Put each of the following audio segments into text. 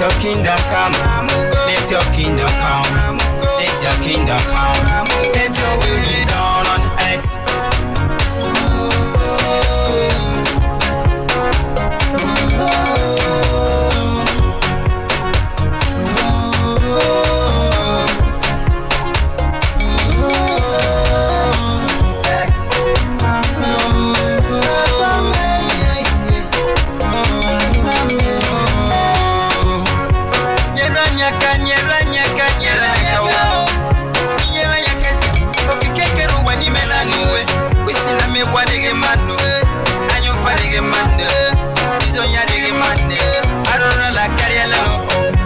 your kingdom come. Let your kingdom come. Let your kingdom come. Let your will be done on earth.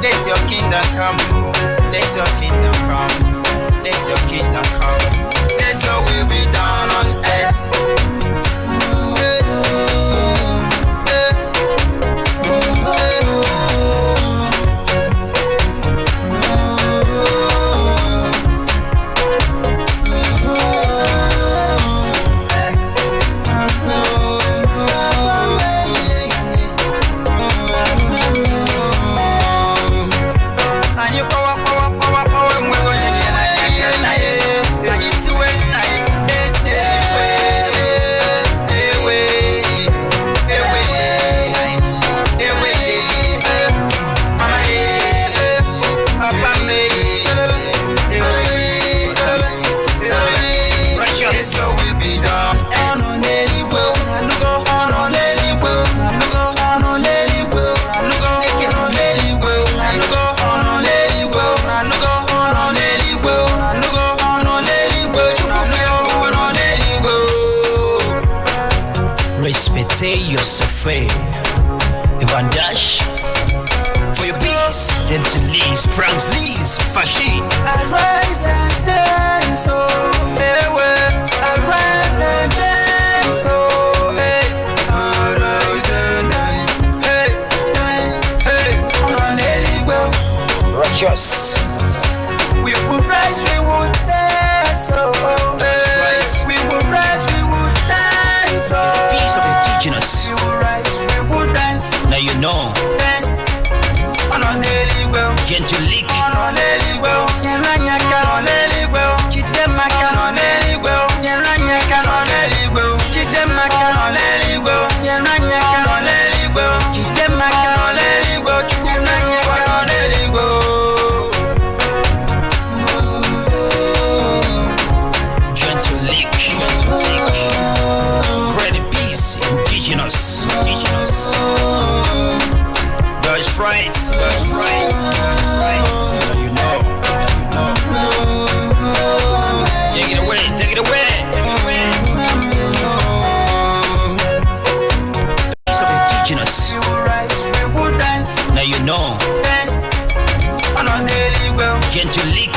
Let your kingdom come. Let your kingdom come. Let your kingdom come. Let your will be done on earth. Yourself, Evan Dash for your peace, then to Lee's, Pranks Lee's, Fashi. Arise and dance, oh, arise and dance, oh, arise and dance, hey, on a well, righteous. We will rise, we will dance, oh, we will rise, we will dance, oh. Peace of indigenous. Now you know. Dance on a daily well. Gentle leak on a daily well. Yeranyaka on a daily well. Kidemaka on a daily well. Yeranyaka on a daily well. Kidemaka on a daily well. Yeranyaka on a daily well. Kidemaka on a daily well. Yeranyaka on a daily well. Gentle leak. Bread and peace, indigenous. That's right. Now you know. Take it away. Piece of indigenous. Now you know. Gentle leak.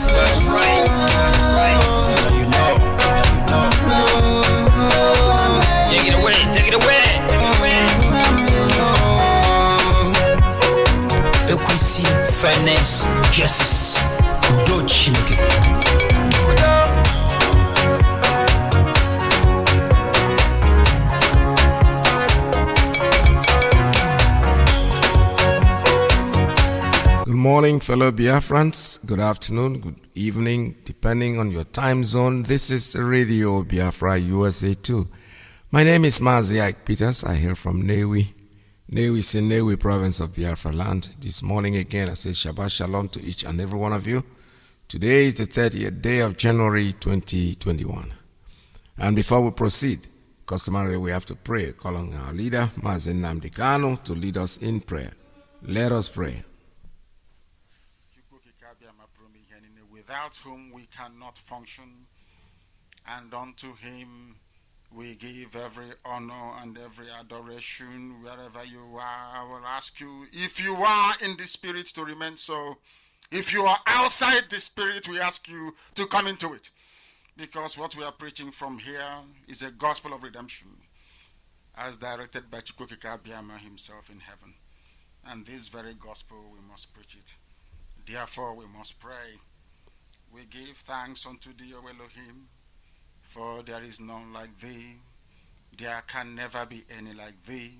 That's right. Now you know. Take it away. Equity, fairness, justice. Udo Chineke. Good morning, fellow Biafrans. Good afternoon, good evening, depending on your time zone. This is Radio Biafra USA 2. My name is Mazi Iyke. I hail from Newi. Newi is in Newi province of Biafra land. This morning again, I say Shabbat Shalom to each and every one of you. Today is the 30th day of January 2021. And before we proceed, customarily we have to pray, calling our leader, Mazi Namdekano, to lead us in prayer. Let us pray. Without whom we cannot function, and unto him we give every honor and every adoration wherever you are. I will ask you, if you are in the spirit, to remain so. If you are outside the Spirit, we ask you to come into it. Because what we are preaching from here is a gospel of redemption, as directed by Chukwukika Abiyama himself in heaven. And this very gospel, we must preach it. Therefore, we must pray. We give thanks unto thee, O Elohim, for there is none like thee. There can never be any like thee.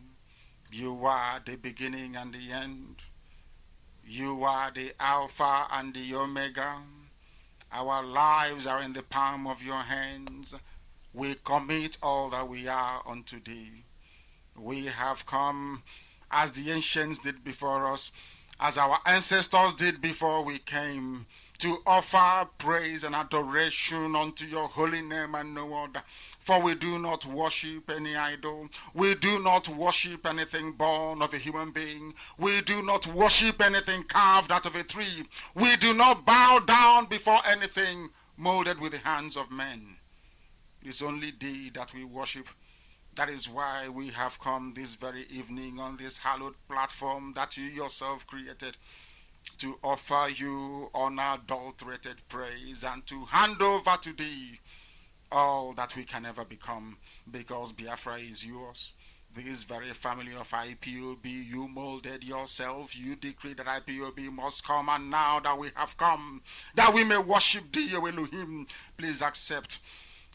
You are the beginning and the end. You are the Alpha and the Omega. Our lives are in the palm of your hands. We commit all that we are unto thee. We have come as the ancients did before us, as our ancestors did before we came, to offer praise and adoration unto your holy name and no other. For we do not worship any idol. We do not worship anything born of a human being. We do not worship anything carved out of a tree. We do not bow down before anything molded with the hands of men. It is only thee that we worship. That is why we have come this very evening on this hallowed platform that you yourself created, to offer you unadulterated praise and to hand over to thee all that we can ever become, because Biafra is yours. This very family of IPOB, you molded yourself. You decreed that IPOB must come, and now that we have come, that we may worship thee, O Elohim, please accept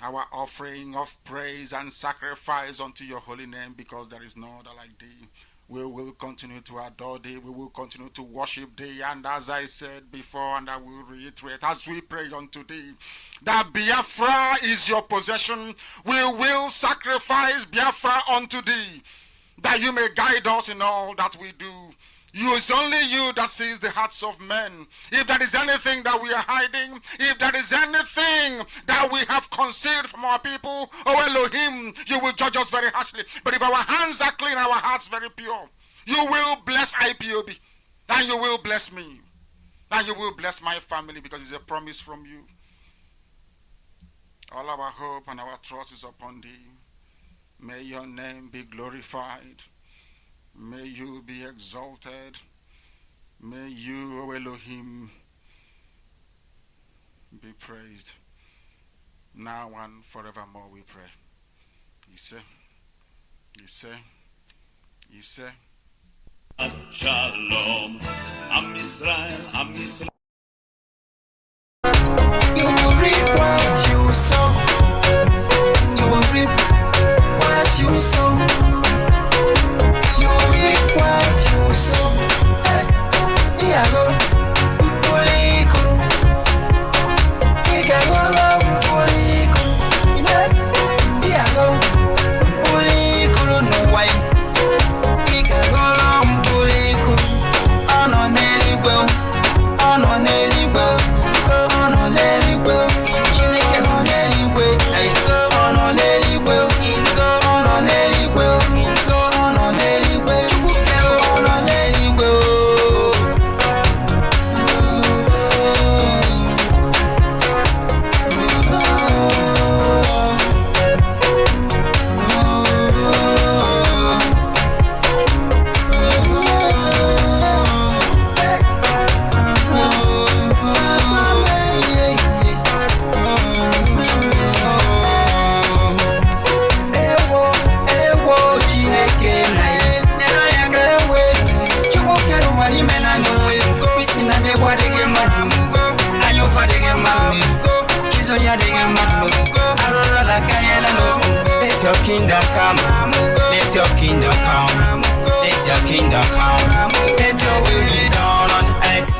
our offering of praise and sacrifice unto your holy name, because there is no other like thee. We will continue to adore thee. We will continue to worship thee. And as I said before, and I will reiterate, as we pray unto thee, that Biafra is your possession, we will sacrifice Biafra unto thee, that you may guide us in all that we do. It's only you that sees the hearts of men. If there is anything that we are hiding, if there is anything that we have concealed from our people, oh Elohim, you will judge us very harshly. But if our hands are clean, our hearts very pure, you will bless IPOB, and you will bless me, and you will bless my family, because it's a promise from you. All our hope and our trust is upon thee. May your name be glorified. May you be exalted. May you, O Elohim, be praised. Now and forevermore we pray. Iyke, Iyke, Iyke. Shalom, Am Israel, Am Israel. You will reap what you sow. You will reap what you sow. You will reap what you sow. Iago, Mpoliko. Igagolo, Mpoliko. Iago, Mpoliko, no way. Igagolo, Mpoliko. Ono neligwe, ono neligwe, ono neligwe. Chineke no neligwe, ono neligwe, ono neligwe, ono neligwe. Chukwukelu ono neligwe. Let your kingdom come, let your kingdom come, let your kingdom come, let your will be done on earth.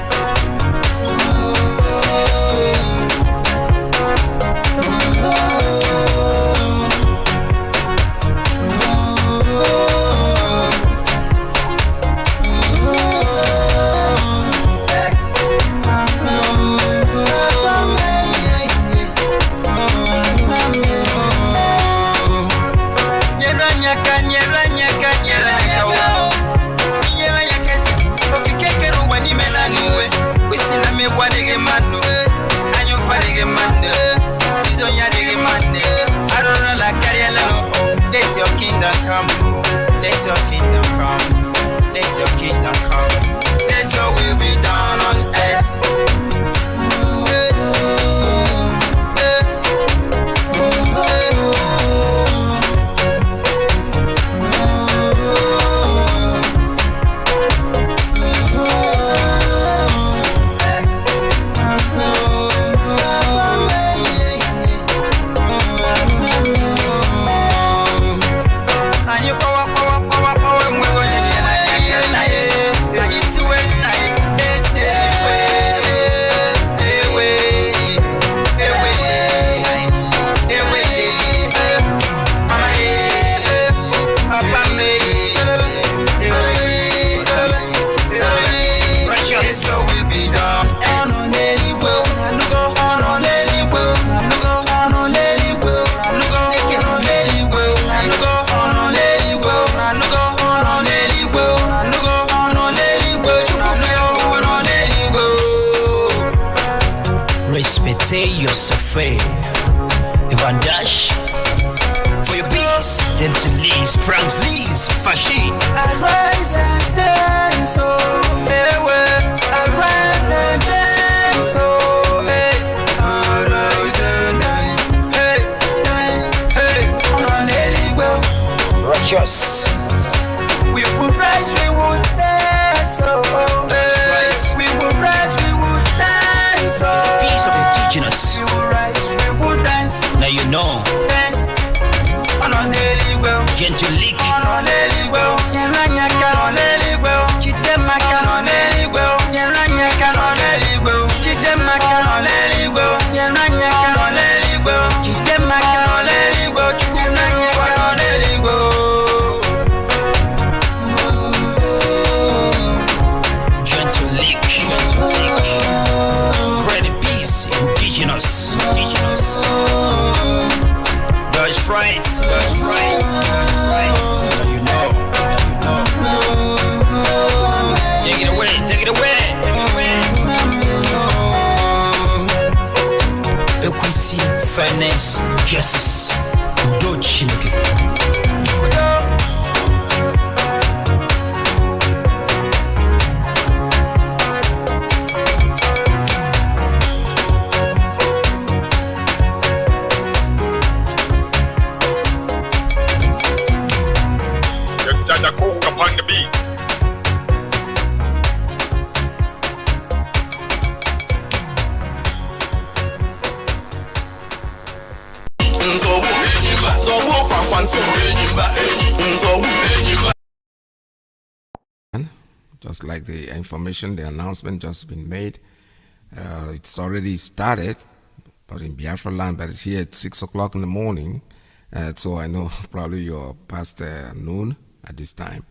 Let your kingdom come, let your kingdom come, let your kingdom come, let your will be done on earth. Respectez yourself, Van Dash. For your peace, then to Lee's, Pranks Lee's, Fashi. Arise and dance, oh, arise and dance, oh, arise and dance, Righteous. we will rise, we will dance, oh, we will rise, we will dance, oh, Peace of indigenous. we will rise, we will dance, Now you know. dance, on a daily well. Gentle leak. That's right. That's right. That's right. Now you know. Take it away. Take it away. Take it away. Equity, fairness, justice. Udochinoke. Upon the beats. Just like the information, the announcement just been made. It's already started, but in Biafra land, but it's here at 6 o'clock in the morning. So I know probably you're past noon at this time.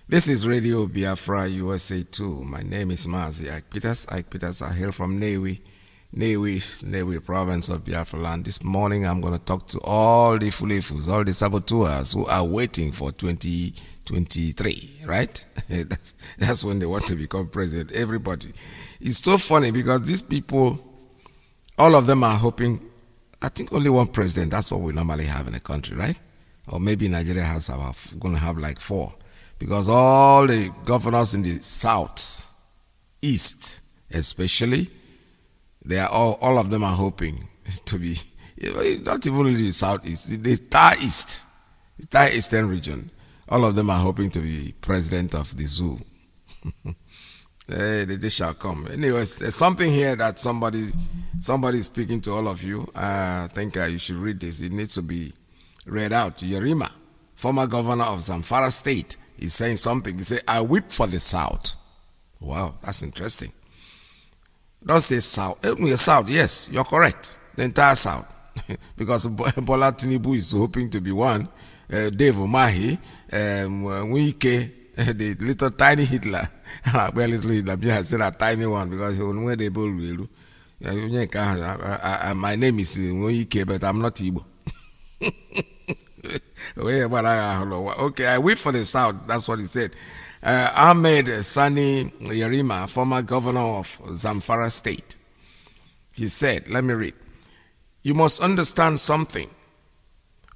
This is Radio Biafra USA 2. My name is Mazi, Iyke Peters. I hail from Newi province of Biafra land. This morning I'm going to talk to all the fulefus, all the saboteurs who are waiting for 2023, right? That's when they want to become president. Everybody. It's so funny because these people, all of them are hoping, I think only one president. That's what we normally have in a country, right? Or maybe Nigeria has going to have like 4. Because all the governors in the south, east especially, they are all of them are hoping to be, not even the southeast, the entire eastern region. All of them are hoping to be president of the zoo. They shall come. Anyways, there's something here that somebody is speaking to all of you. I think you should read this. It needs to be read out. Yerima, former governor of Zamfara State, is saying something. He said, I weep for the South. Wow, that's interesting. Don't say South. South, yes, you're correct. The entire South. Because Bola Tinubu is hoping to be one. Dave Umahi, Iyke, the little tiny Hitler. Well, little Hitler, I said a tiny one because he will know the bull. My name is Iyke, but I'm not Igbo. Okay, I wait for the South. That's what he said. Ahmed Sani Yerima, former governor of Zamfara State, he said, let me read. You must understand something.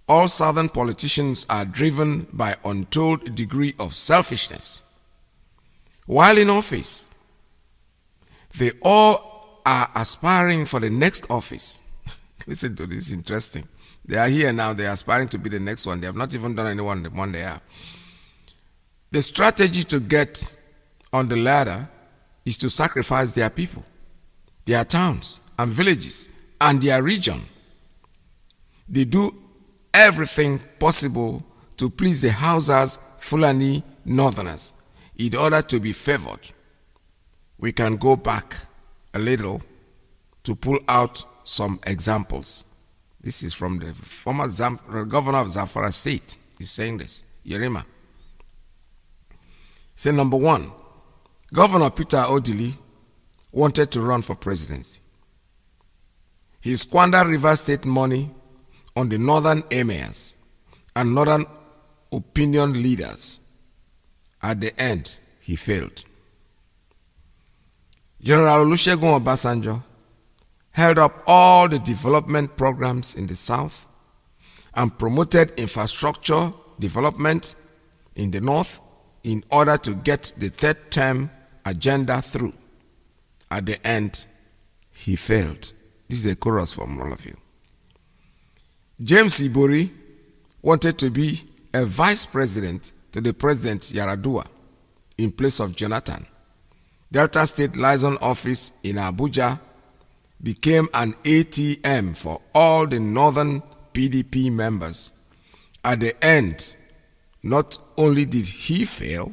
All southern politicians are driven by untold degree of selfishness. While in office, They all are aspiring for the next office. Listen to this, interesting. They are here now, they are aspiring to be the next one. They have not even done anyone the one they are. The strategy to get on the ladder is to sacrifice their people, their towns and villages, and their region. They do everything possible to please the Hausas, Fulani, Northerners in order to be favored. We can go back a little to pull out some examples. This is from the former governor of Zamfara State. He's saying this, Yerima. Say number one, Governor Peter Odili wanted to run for presidency. He squandered River State money on the northern emirs and northern opinion leaders. At the end, he failed. General Olusegun Obasanjo held up all the development programs in the south and promoted infrastructure development in the north in order to get the third term agenda through. At the end, he failed. This is a chorus from all of you. James Ibori wanted to be a vice president to the president Yaradua in place of Jonathan. Delta State Liaison Office in Abuja became an ATM for all the northern PDP members. At the end, not only did he fail,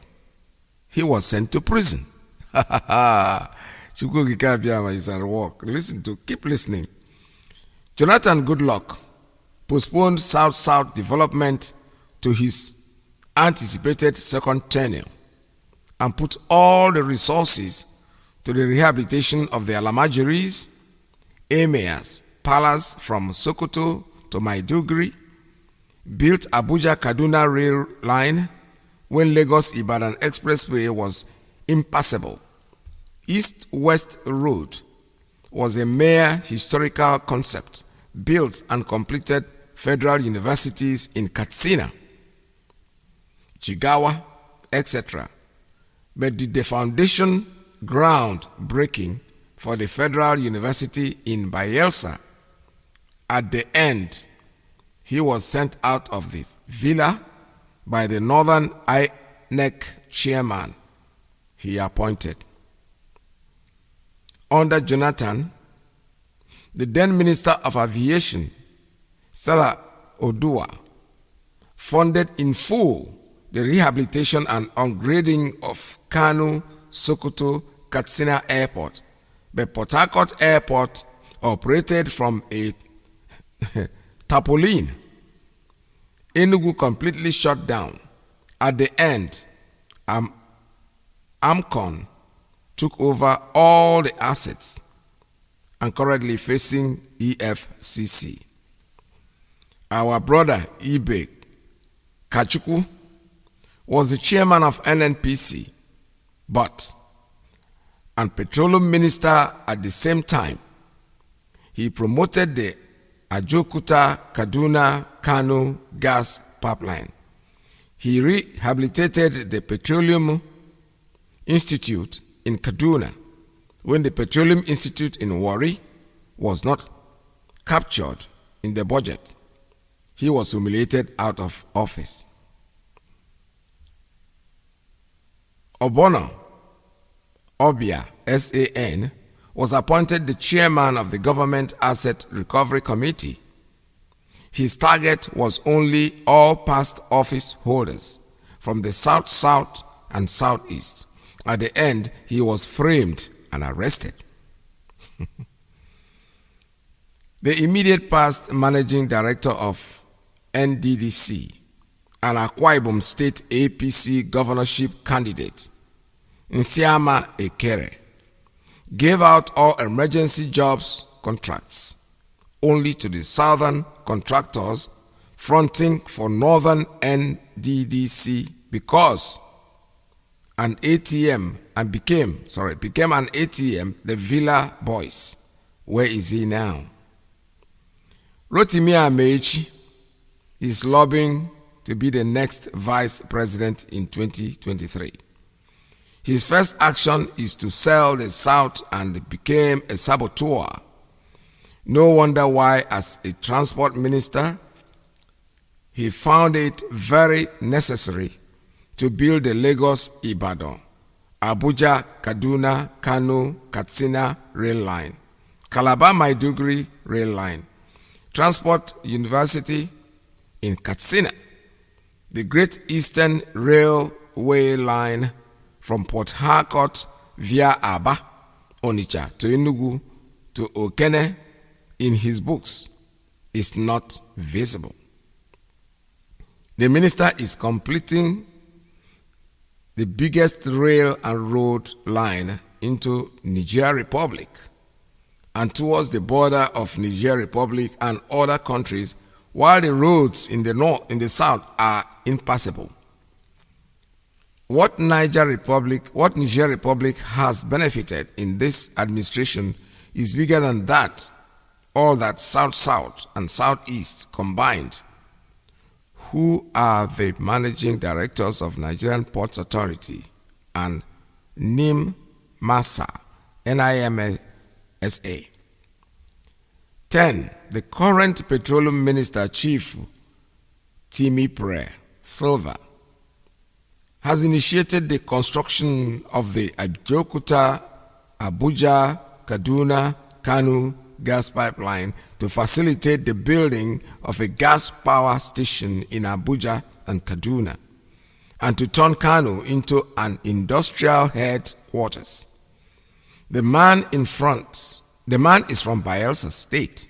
he was sent to prison. Keep listening. Jonathan Goodluck postponed South-South development to his anticipated second tenure and put all the resources to the rehabilitation of the Alamajiris, emirs, palace from Sokoto to Maiduguri, built Abuja-Kaduna rail line when Lagos-Ibadan Expressway was impassable. East-West Road was a mere historical concept, built and completed federal universities in Katsina, Jigawa, etc. But did the foundation ground breaking for the Federal University in Bayelsa. At the end, he was sent out of the villa by the Northern INEC chairman he appointed. Under Jonathan, the then Minister of Aviation, Sarah Odua, funded in full the rehabilitation and upgrading of Kanu, Sokoto, Katsina Airport, but Port Harcourt Airport operated from a tarpaulin. Enugu completely shut down. At the end, Amcon took over all the assets and currently facing EFCC. Our brother Iyke Kachukwu was the chairman of NNPC, and petroleum minister at the same time. He promoted the Ajokuta Kaduna Kano gas pipeline. He rehabilitated the Petroleum Institute in Kaduna when the Petroleum Institute in Warri was not captured in the budget. He was humiliated out of office. Obono Obia, SAN, was appointed the chairman of the Government Asset Recovery Committee. His target was only all past office holders from the South-South and Southeast. At the end, he was framed and arrested. The immediate past managing director of NDDC, an Akwa Ibom State APC governorship candidate, Nsiama Ekere, gave out all emergency jobs contracts only to the southern contractors fronting for northern NDDC because an ATM and became an ATM, the Villa Boys. Where is he now? Rotimi Amechi is lobbying to be the next vice president in 2023. His first action is to sell the South and became a saboteur. No wonder why, as a transport minister, he found it very necessary to build the Lagos-Ibadan, Abuja, Kaduna, Katsina rail line, Calabar-Maiduguri rail line, Transport University in Katsina, the Great Eastern Railway line from Port Harcourt via Aba, Onitsha to Enugu to Okene in his books is not visible. The minister is completing the biggest rail and road line into Niger Republic and towards the border of Niger Republic and other countries, while the roads in the north, in the south are impassable. What Niger Republic has benefited in this administration is bigger than that, all that South and Southeast combined. Who are the managing directors of Nigerian Ports Authority and NIMSA, NIMSA? 10. The current Petroleum Minister Chief Timipre Silva has initiated the construction of the Abeokuta, Abuja, Kaduna, Kano gas pipeline to facilitate the building of a gas power station in Abuja and Kaduna, and to turn Kano into an industrial headquarters. The man is from Bayelsa State,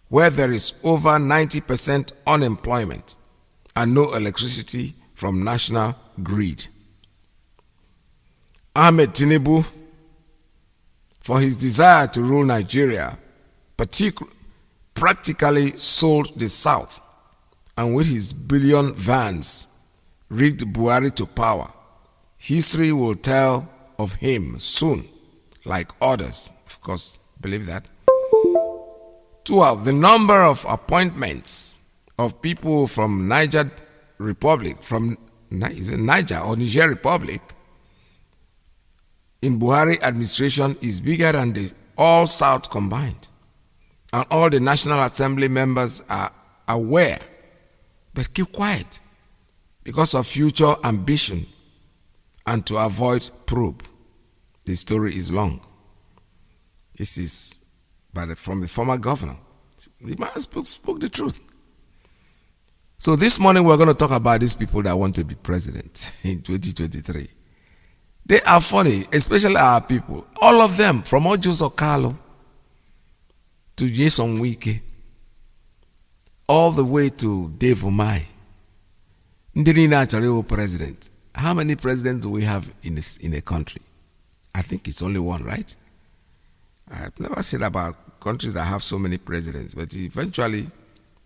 where there is over 90% unemployment and no electricity from national grid. Ahmed Tinubu, for his desire to rule Nigeria, practically sold the South, and with his billion vans rigged Buhari to power. History will tell of him soon, like others, of course, believe that. 12. The number of appointments of people from Niger Republic, is it Niger or Niger Republic, in Buhari administration is bigger than the all South combined. And all the National Assembly members are aware, but keep quiet because of future ambition and to avoid probe. The story is long. This is from the former governor. The man spoke the truth. So this morning we're going to talk about these people that want to be president in 2023. They are funny, especially our people. All of them, from Ojus Okalo to Jason Iyke, all the way to Dave Umahi. Ndiri Nachareo president. How many presidents do we have in a country? I think it's only one, right? I've never said about countries that have so many presidents, but eventually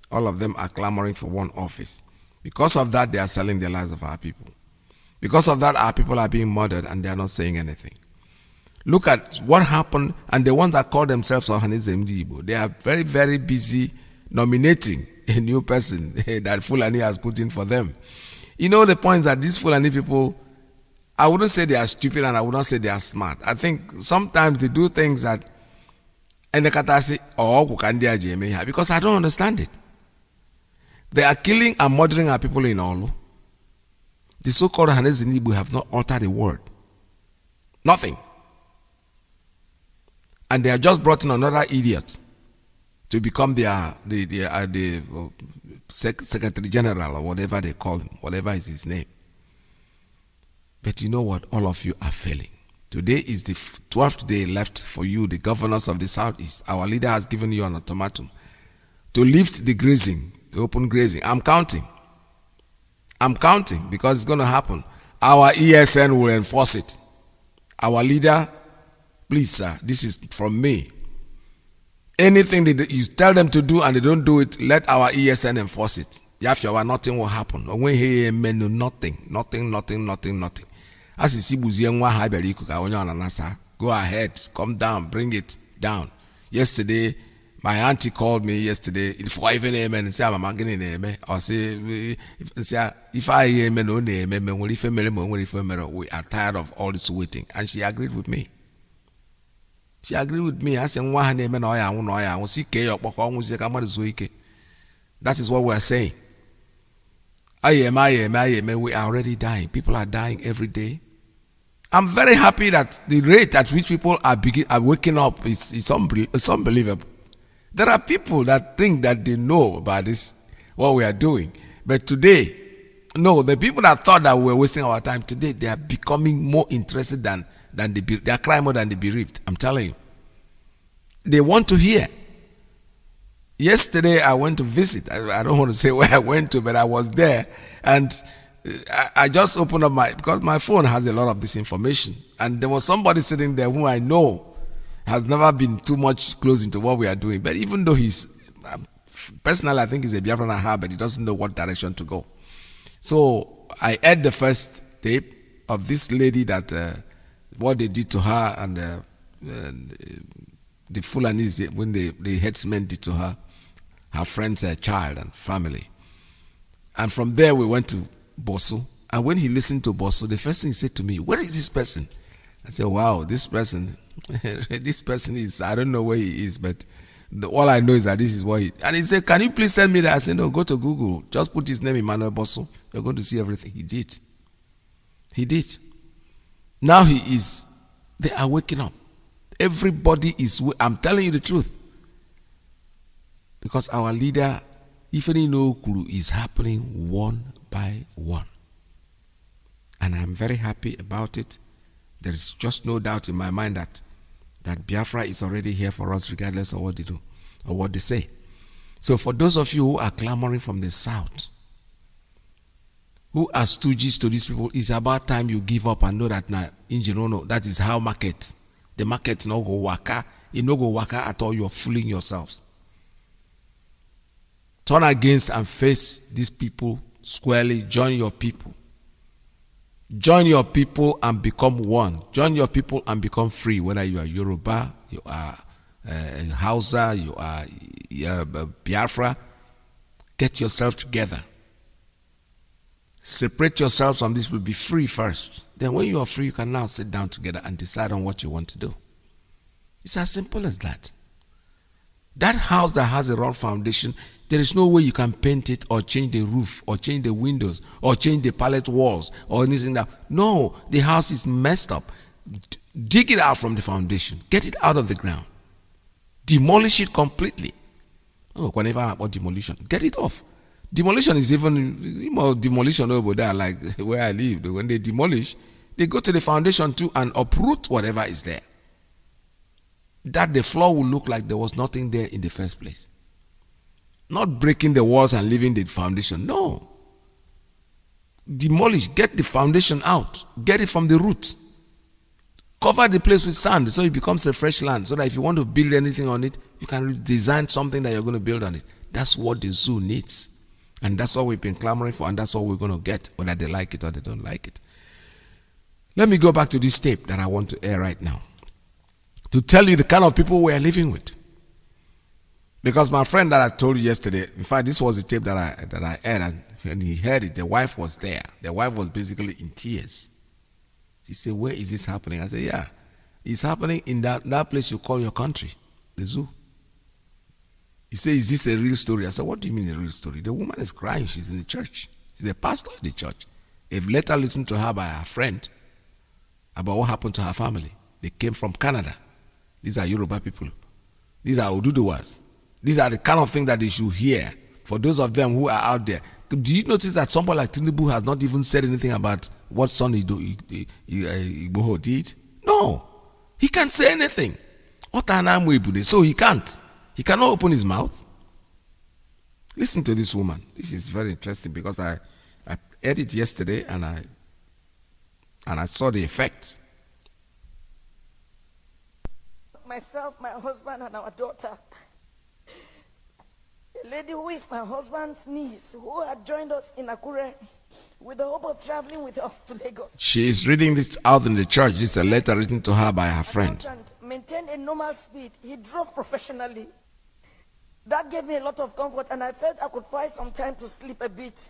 all of them are clamoring for one office. Because of that, they are selling the lives of our people. Because of that, our people are being murdered and they are not saying anything. Look at what happened, and the ones that call themselves Ohanize Mdibo, they are very, very busy nominating a new person that Fulani has put in for them. You know the point that these Fulani people, I wouldn't say they are stupid and I would not say they are smart. I think sometimes they do things that because I don't understand it. They are killing and murdering our people in Olu. The so-called Ohanize Mdibo have not altered a word. Nothing. And they have just brought in another idiot to become the Secretary General or whatever they call him, whatever is his name. But you know what? All of you are failing. Today is the 12th day left for you, the governors of the Southeast. Our leader has given you an ultimatum to lift the grazing, the open grazing. I'm counting because it's going to happen. Our ESN will enforce it. Our leader, please sir, this is from me. Anything that you tell them to do and they don't do it, let our ESN enforce it. Nothing will happen. Nothing. As you see, go ahead, come down, bring it down. Yesterday, My auntie called me yesterday. If I even amen, say I'm a getting amen. Or say if I amen, no amen. We are tired of all this waiting, and she agreed with me. She agreed with me. I said, "One amen, That is what we are saying. I am. We are already dying. People are dying every day. I'm very happy that the rate at which people are waking up is unbelievable. There are people that think that they know about this, what we are doing. But today, no, the people that thought that we were wasting our time, today they are becoming more interested than they are crying more than the bereaved. I'm telling you. They want to hear. Yesterday I went to visit. I don't want to say where I went to, but I was there. And I just opened up because my phone has a lot of this information. And there was somebody sitting there who I know has never been too much close into what we are doing. But even though personally I think he's a Biafran at but he doesn't know what direction to go. So I heard the first tape of this lady that what they did to her and the Fulanis, when the headsmen did to her friend's child and family. And from there we went to Bosso. And when he listened to Bosso, the first thing he said to me, "Where is this person?" I said, "Wow, this person is, I don't know where he is, but all I know is that this is what he..." And he said, "Can you please send me that?" I said, "No, go to Google. Just put his name, Emmanuel Bosso. You're going to see everything." He did. Now they are waking up. Everybody is, I'm telling you the truth. Because our leader, Ifeanyi Kuru, is happening one by one. And I'm very happy about it. There is just no doubt in my mind that Biafra is already here for us, regardless of what they do or what they say. So for those of you who are clamoring from the south, who are stooges to these people, it's about time you give up and know that now, in Jirono, that is how the market no go waka. It no go waka at all. You're fooling yourselves. Turn against and face these people squarely. Join your people. Join your people and become one. Join your people and become free. Whether you are Yoruba, you are Hausa, you are Biafra, get yourself together. Separate yourselves from this. Will be free first. Then when you are free, you can now sit down together and decide on what you want to do. It's as simple as that. That house that has a wrong foundation, there is no way you can paint it or change the roof or change the windows or change the pallet walls or anything like that. No, the house is messed up. Dig it out from the foundation. Get it out of the ground. Demolish it completely. Oh, whenever about demolition, get it off. Demolition is even more demolition over there, like where I live. When they demolish, they go to the foundation too and uproot whatever is there. That the floor will look like there was nothing there in the first place. Not breaking the walls and leaving the foundation. No. Demolish. Get the foundation out. Get it from the root. Cover the place with sand so it becomes a fresh land. So that if you want to build anything on it, you can design something that you're going to build on it. That's what the zoo needs. And that's what we've been clamoring for, and that's what we're going to get, whether they like it or they don't like it. Let me go back to this tape that I want to air right now, to tell you the kind of people we are living with. Because my friend that I told you yesterday, in fact, this was the tape that I aired, and he heard it. The wife was there. The wife was basically in tears. She said, "Where is this happening?" I said, "Yeah, it's happening in that place you call your country, the zoo." He said, "Is this a real story?" I said, "What do you mean a real story?" The woman is crying. She's in the church. She's a pastor in the church. A letter written to her by her friend about what happened to her family. They came from Canada. These are Yoruba people. These are Oduduwas. These are the kind of thing that they should hear for those of them who are out there. Do you notice that somebody like Tinubu has not even said anything about what son Igboho did? No. He can't say anything. So he can't. He cannot open his mouth. Listen to this woman. This is very interesting because I heard it yesterday and I saw the effects. Myself, my husband, and our daughter. A lady who is my husband's niece, who had joined us in Akure with the hope of traveling with us to Lagos. She is reading this out in the church. This is a letter written to her by her friend. Maintained a normal speed. He drove professionally. That gave me a lot of comfort, and I felt I could find some time to sleep a bit.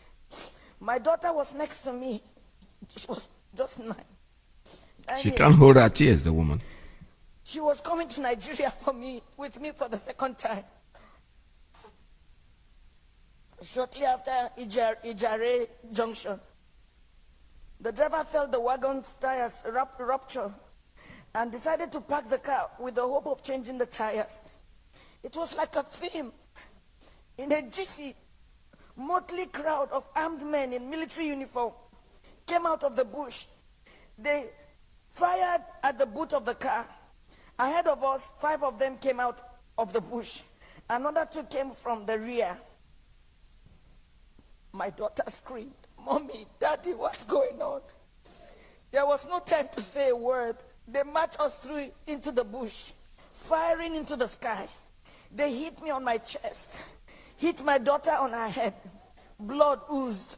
My daughter was next to me. She was just 9. She can't hold her tears, the woman. She was coming to Nigeria with me for the second time. Shortly after Ijare Junction, the driver felt the wagon's tires rupture and decided to park the car with the hope of changing the tires. It was like a film. In a jiffy, motley crowd of armed men in military uniform came out of the bush. They fired at the boot of the car. Ahead of us, 5 of them came out of the bush. Another 2 came from the rear. My daughter screamed, "Mommy, Daddy, what's going on?" There was no time to say a word. They marched us through into the bush, firing into the sky. They hit me on my chest, hit my daughter on her head. Blood oozed.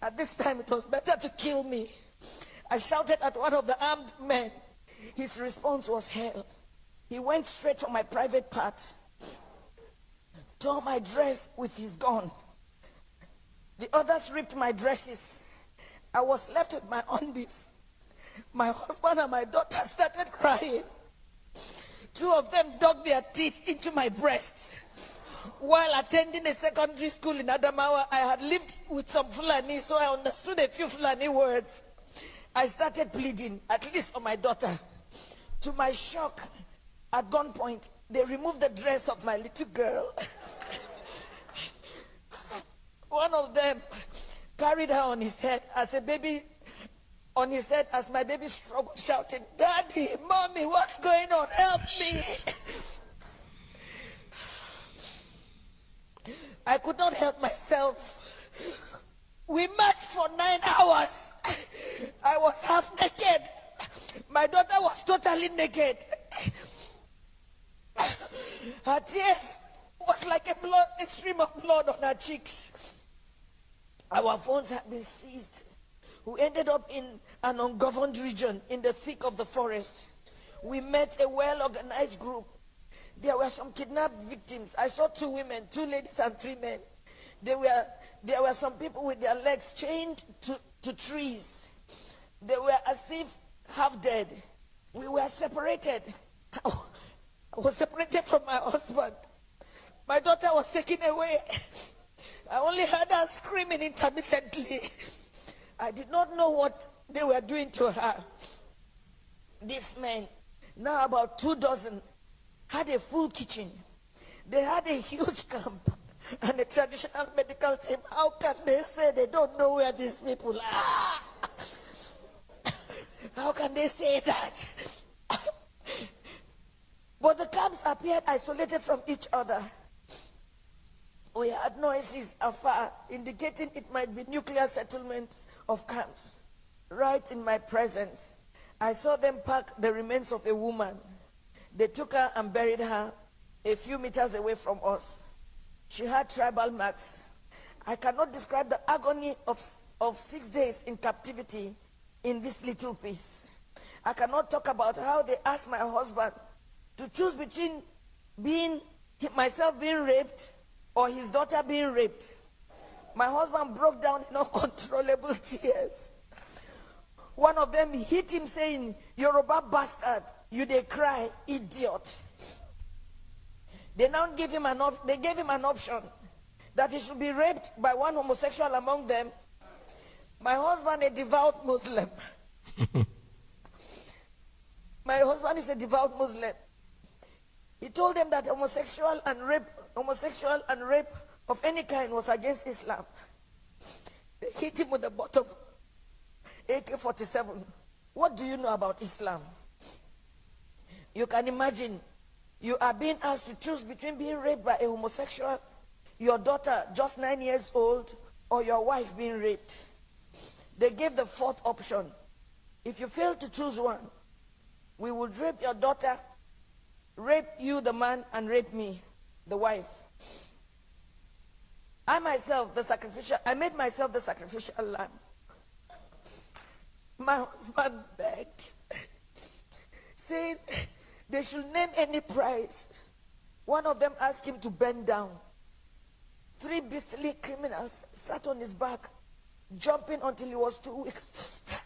At this time, it was better to kill me. I shouted at one of the armed men. His response was hell. He went straight for my private part, tore my dress with his gun. The others ripped my dresses. I was left with my undies. My husband and my daughter started crying. 2 of them dug their teeth into my breasts. While attending a secondary school in Adamawa, I had lived with some Fulani, so I understood a few Fulani words. I started pleading, at least for my daughter. To my shock, at gunpoint, they removed the dress of my little girl. One of them carried her on his head as a baby, as my baby struggled, shouting, "Daddy, Mommy, what's going on? Help me." I could not help myself. We marched for 9 hours. I was half naked. My daughter was totally naked. Her tears was like a stream of blood on her cheeks. Our phones had been seized. We ended up in an ungoverned region in the thick of the forest. We met a well-organized group. There were some kidnapped victims. I saw 2 women, 2 ladies and 3 men. There were some people with their legs chained to trees. They were as if half dead. We were separated. I was separated from my husband. My daughter was taken away. I only heard her screaming intermittently. I did not know what they were doing to her. These men, now about 2 dozen, had a full kitchen. They had a huge camp and a traditional medical team. How can they say they don't know where these people are? How can they say that? But the camps appeared isolated from each other. We heard noises afar, indicating it might be nuclear settlements of camps. Right in my presence, I saw them pack the remains of a woman. They took her and buried her a few meters away from us. She had tribal marks. I cannot describe the agony of 6 days in captivity in this little piece. I cannot talk about how they asked my husband to choose between myself being raped or his daughter being raped. My husband broke down in uncontrollable tears. One of them hit him saying, "Yoruba bastard, you dey cry, idiot." They now gave him an option that he should be raped by one homosexual among them. My husband, a devout Muslim. My husband is a devout Muslim. He told them that homosexual and rape of any kind was against Islam. They hit him with the butt of AK-47. What do you know about Islam? You can imagine, you are being asked to choose between being raped by a homosexual, your daughter just 9 years old, or your wife being raped. They gave the 4th option. If you fail to choose one, we will rape your daughter, rape you, the man, and rape me, the wife. I made myself the sacrificial lamb. My husband begged, saying they should name any price. One of them asked him to bend down. 3 beastly criminals sat on his back, jumping until he was too weak to stand.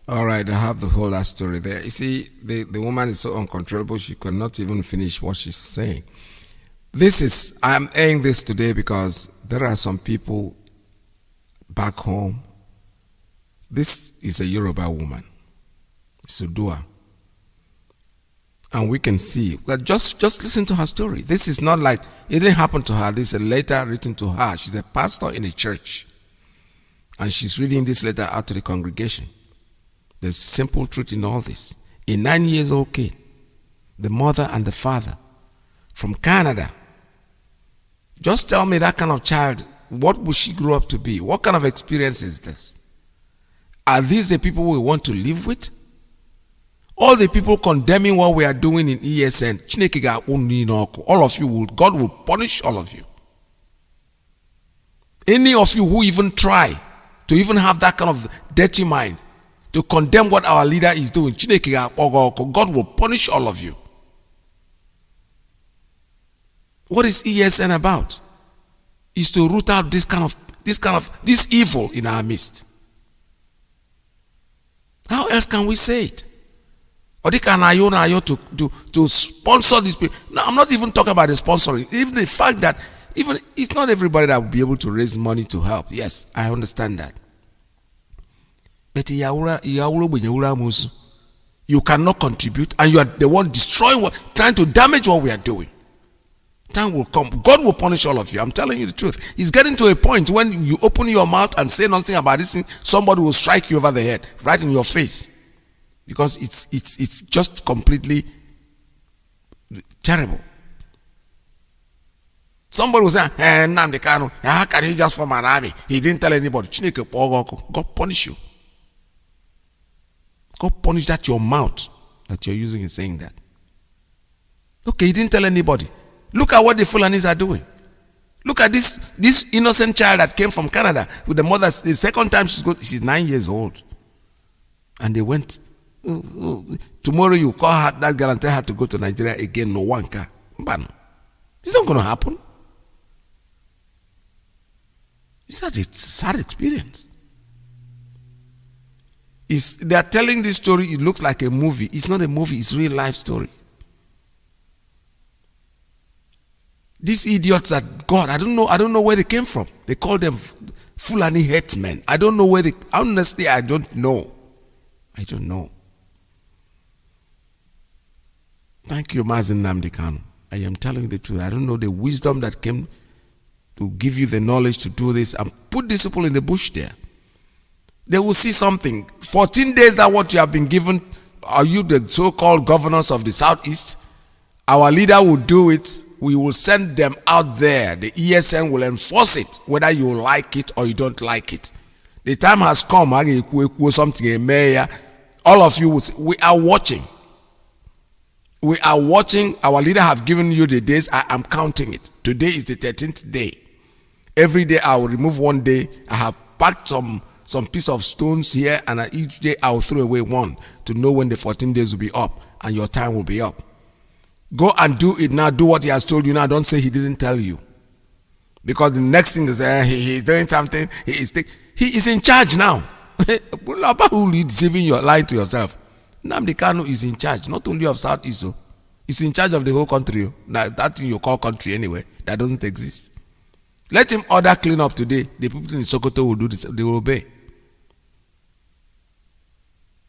All right, I have the whole last story there. You see, the woman is so uncontrollable, she could not even finish what she's saying. I'm airing this today because there are some people back home. This is a Yoruba woman, Sudua. And we can see, well, just listen to her story. This is not like, it didn't happen to her. This is a letter written to her. She's a pastor in a church. And she's reading this letter out to the congregation. There's simple truth in all this. A 9-year-old kid, the mother and the father from Canada. Just tell me that kind of child, what will she grow up to be? What kind of experience is this? Are these the people we want to live with? All the people condemning what we are doing in ESN, all of you, God will punish all of you. Any of you who even try to even have that kind of dirty mind, to condemn what our leader is doing, God will punish all of you. What is ESN about? Is to root out this evil in our midst. How else can we say it? Or they can to sponsor these people. Now, I'm not even talking about the sponsoring. Even the fact that even it's not everybody that will be able to raise money to help. Yes, I understand that. But you cannot contribute, and you are the one destroying trying to damage what we are doing. Time will come. God will punish all of you. I'm telling you the truth. It's getting to a point when you open your mouth and say nothing about this thing, somebody will strike you over the head, right in your face. Because it's just completely terrible. Somebody will say, Nnamdi Kanu, how can he just form an army? He didn't tell anybody. God punish you. God punish that your mouth that you're using in saying that. Okay, he didn't tell anybody. Look at what the Fulanis are doing. Look at this innocent child that came from Canada with the mother. The second time she's 9 years old. And they went, tomorrow you call her, that girl, and tell her to go to Nigeria again, no one can. It's not going to happen. It's such a sad experience. They are telling this story, it looks like a movie. It's not a movie, it's a real life story. These idiots that God, I don't know where they came from. They call them Fulani headsmen. I don't know where honestly, I don't know. I don't know. Thank you, Mazi Nnamdi Kanu. I am telling you the truth. I don't know the wisdom that came to give you the knowledge to do this and put these people in the bush there. They will see something. 14 days, that what you have been given. Are you the so-called governors of the Southeast? Our leader will do it. We will send them out there. The ESN will enforce it, whether you like it or you don't like it. The time has come. Something, mayor. All of you will say, we are watching. We are watching. Our leader have given you the days. I am counting it. Today is the 13th day. Every day I will remove one day. I have packed some piece of stones here, and each day I will throw away one to know when the 14 days will be up and your time will be up. Go and do it now. Do what he has told you now. Don't say he didn't tell you. Because the next thing is he's doing something. He is in charge now. Who is deceiving your lying to yourself? Nnamdi Kanu is in charge, not only of Southeast. He's in charge of the whole country. Now, that thing you call country anyway, that doesn't exist. Let him order clean up today. The people in Sokoto will do this. They will obey.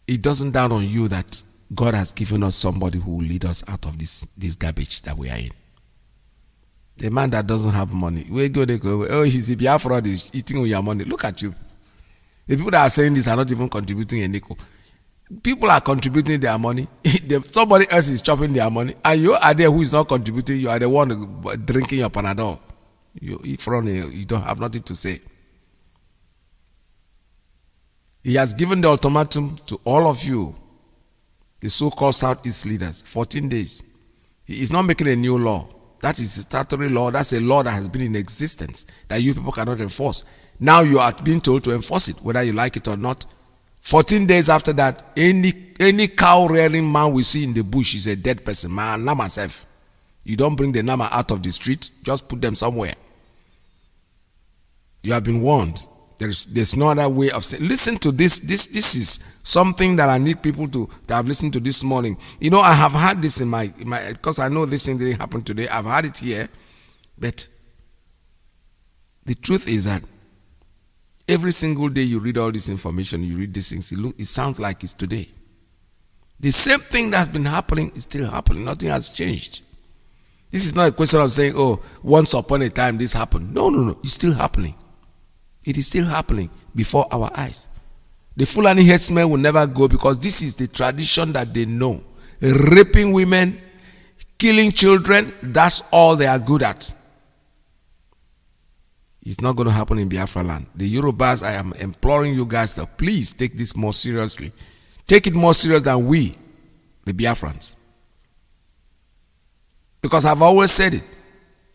It doesn't down on you that God has given us somebody who will lead us out of this garbage that we are in. The man that doesn't have money, where go they go? Oh, he's a Biafra, he's eating with your money. Look at you. The people that are saying this are not even contributing a nickel. People are contributing their money. Somebody else is chopping their money. And you are there who is not contributing. You are the one drinking your Panadol. You don't have nothing to say. He has given the ultimatum to all of you, the so-called Southeast leaders, 14 days. He's not making a new law. That is a statutory law. That's a law that has been in existence that you people cannot enforce. Now you are being told to enforce it, whether you like it or not. 14 days after that, any cow rearing man we see in the bush is a dead person. Man, Nama self. You don't bring the Nama out of the street, just put them somewhere. You have been warned. There's no other way of saying. Listen to this. This is something that I need people to have listened to this morning. You know, I have had this in my because I know this thing didn't happen today. I've had it here, but the truth is that every single day you read all this information, you read these things, it sounds like it's today. The same thing that's been happening is still happening. Nothing has changed. This is not a question of saying, oh, once upon a time this happened. No. It's still happening. It is still happening before our eyes. The Fulani headsmen will never go because this is the tradition that they know. Raping women, killing children, that's all they are good at. It's not going to happen in Biafra land. The Yorubas, I am imploring you guys to please take this more seriously. Take it more serious than we, the Biafrans. Because I've always said it.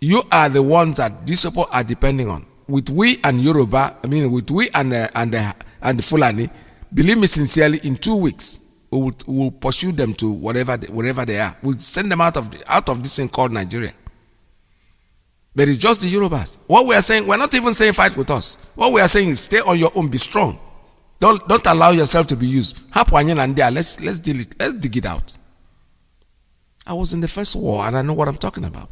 You are the ones that these people are depending on. With we and Yoruba, with we and the Fulani, believe me sincerely, in 2 weeks, we will pursue them to wherever they are. We'll send them out of this thing called Nigeria. But it's just the Yorubas. What we are saying, we're not even saying fight with us. What we are saying is stay on your own, be strong. Don't allow yourself to be used. Let's deal it. Let's dig it out. I was in the first war and I know what I'm talking about.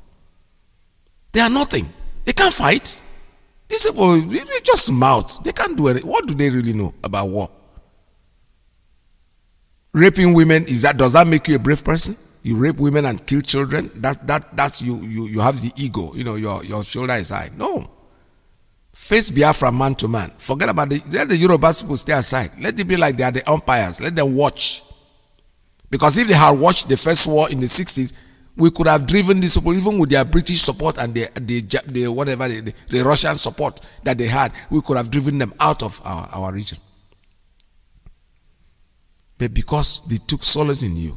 They are nothing. They can't fight. These people, they just mouth. They can't do anything. What do they really know about war? Raping women, does that make you a brave person? You rape women and kill children? That's you have the ego. Your shoulder is high. No. Face Biafra man to man. Forget about let the Yoruba people stay aside. Let it be like they are the umpires. Let them watch. Because if they had watched the first war in the 60s, we could have driven these people, even with their British support and the Russian support that they had, we could have driven them out of our region. But because they took solace in you,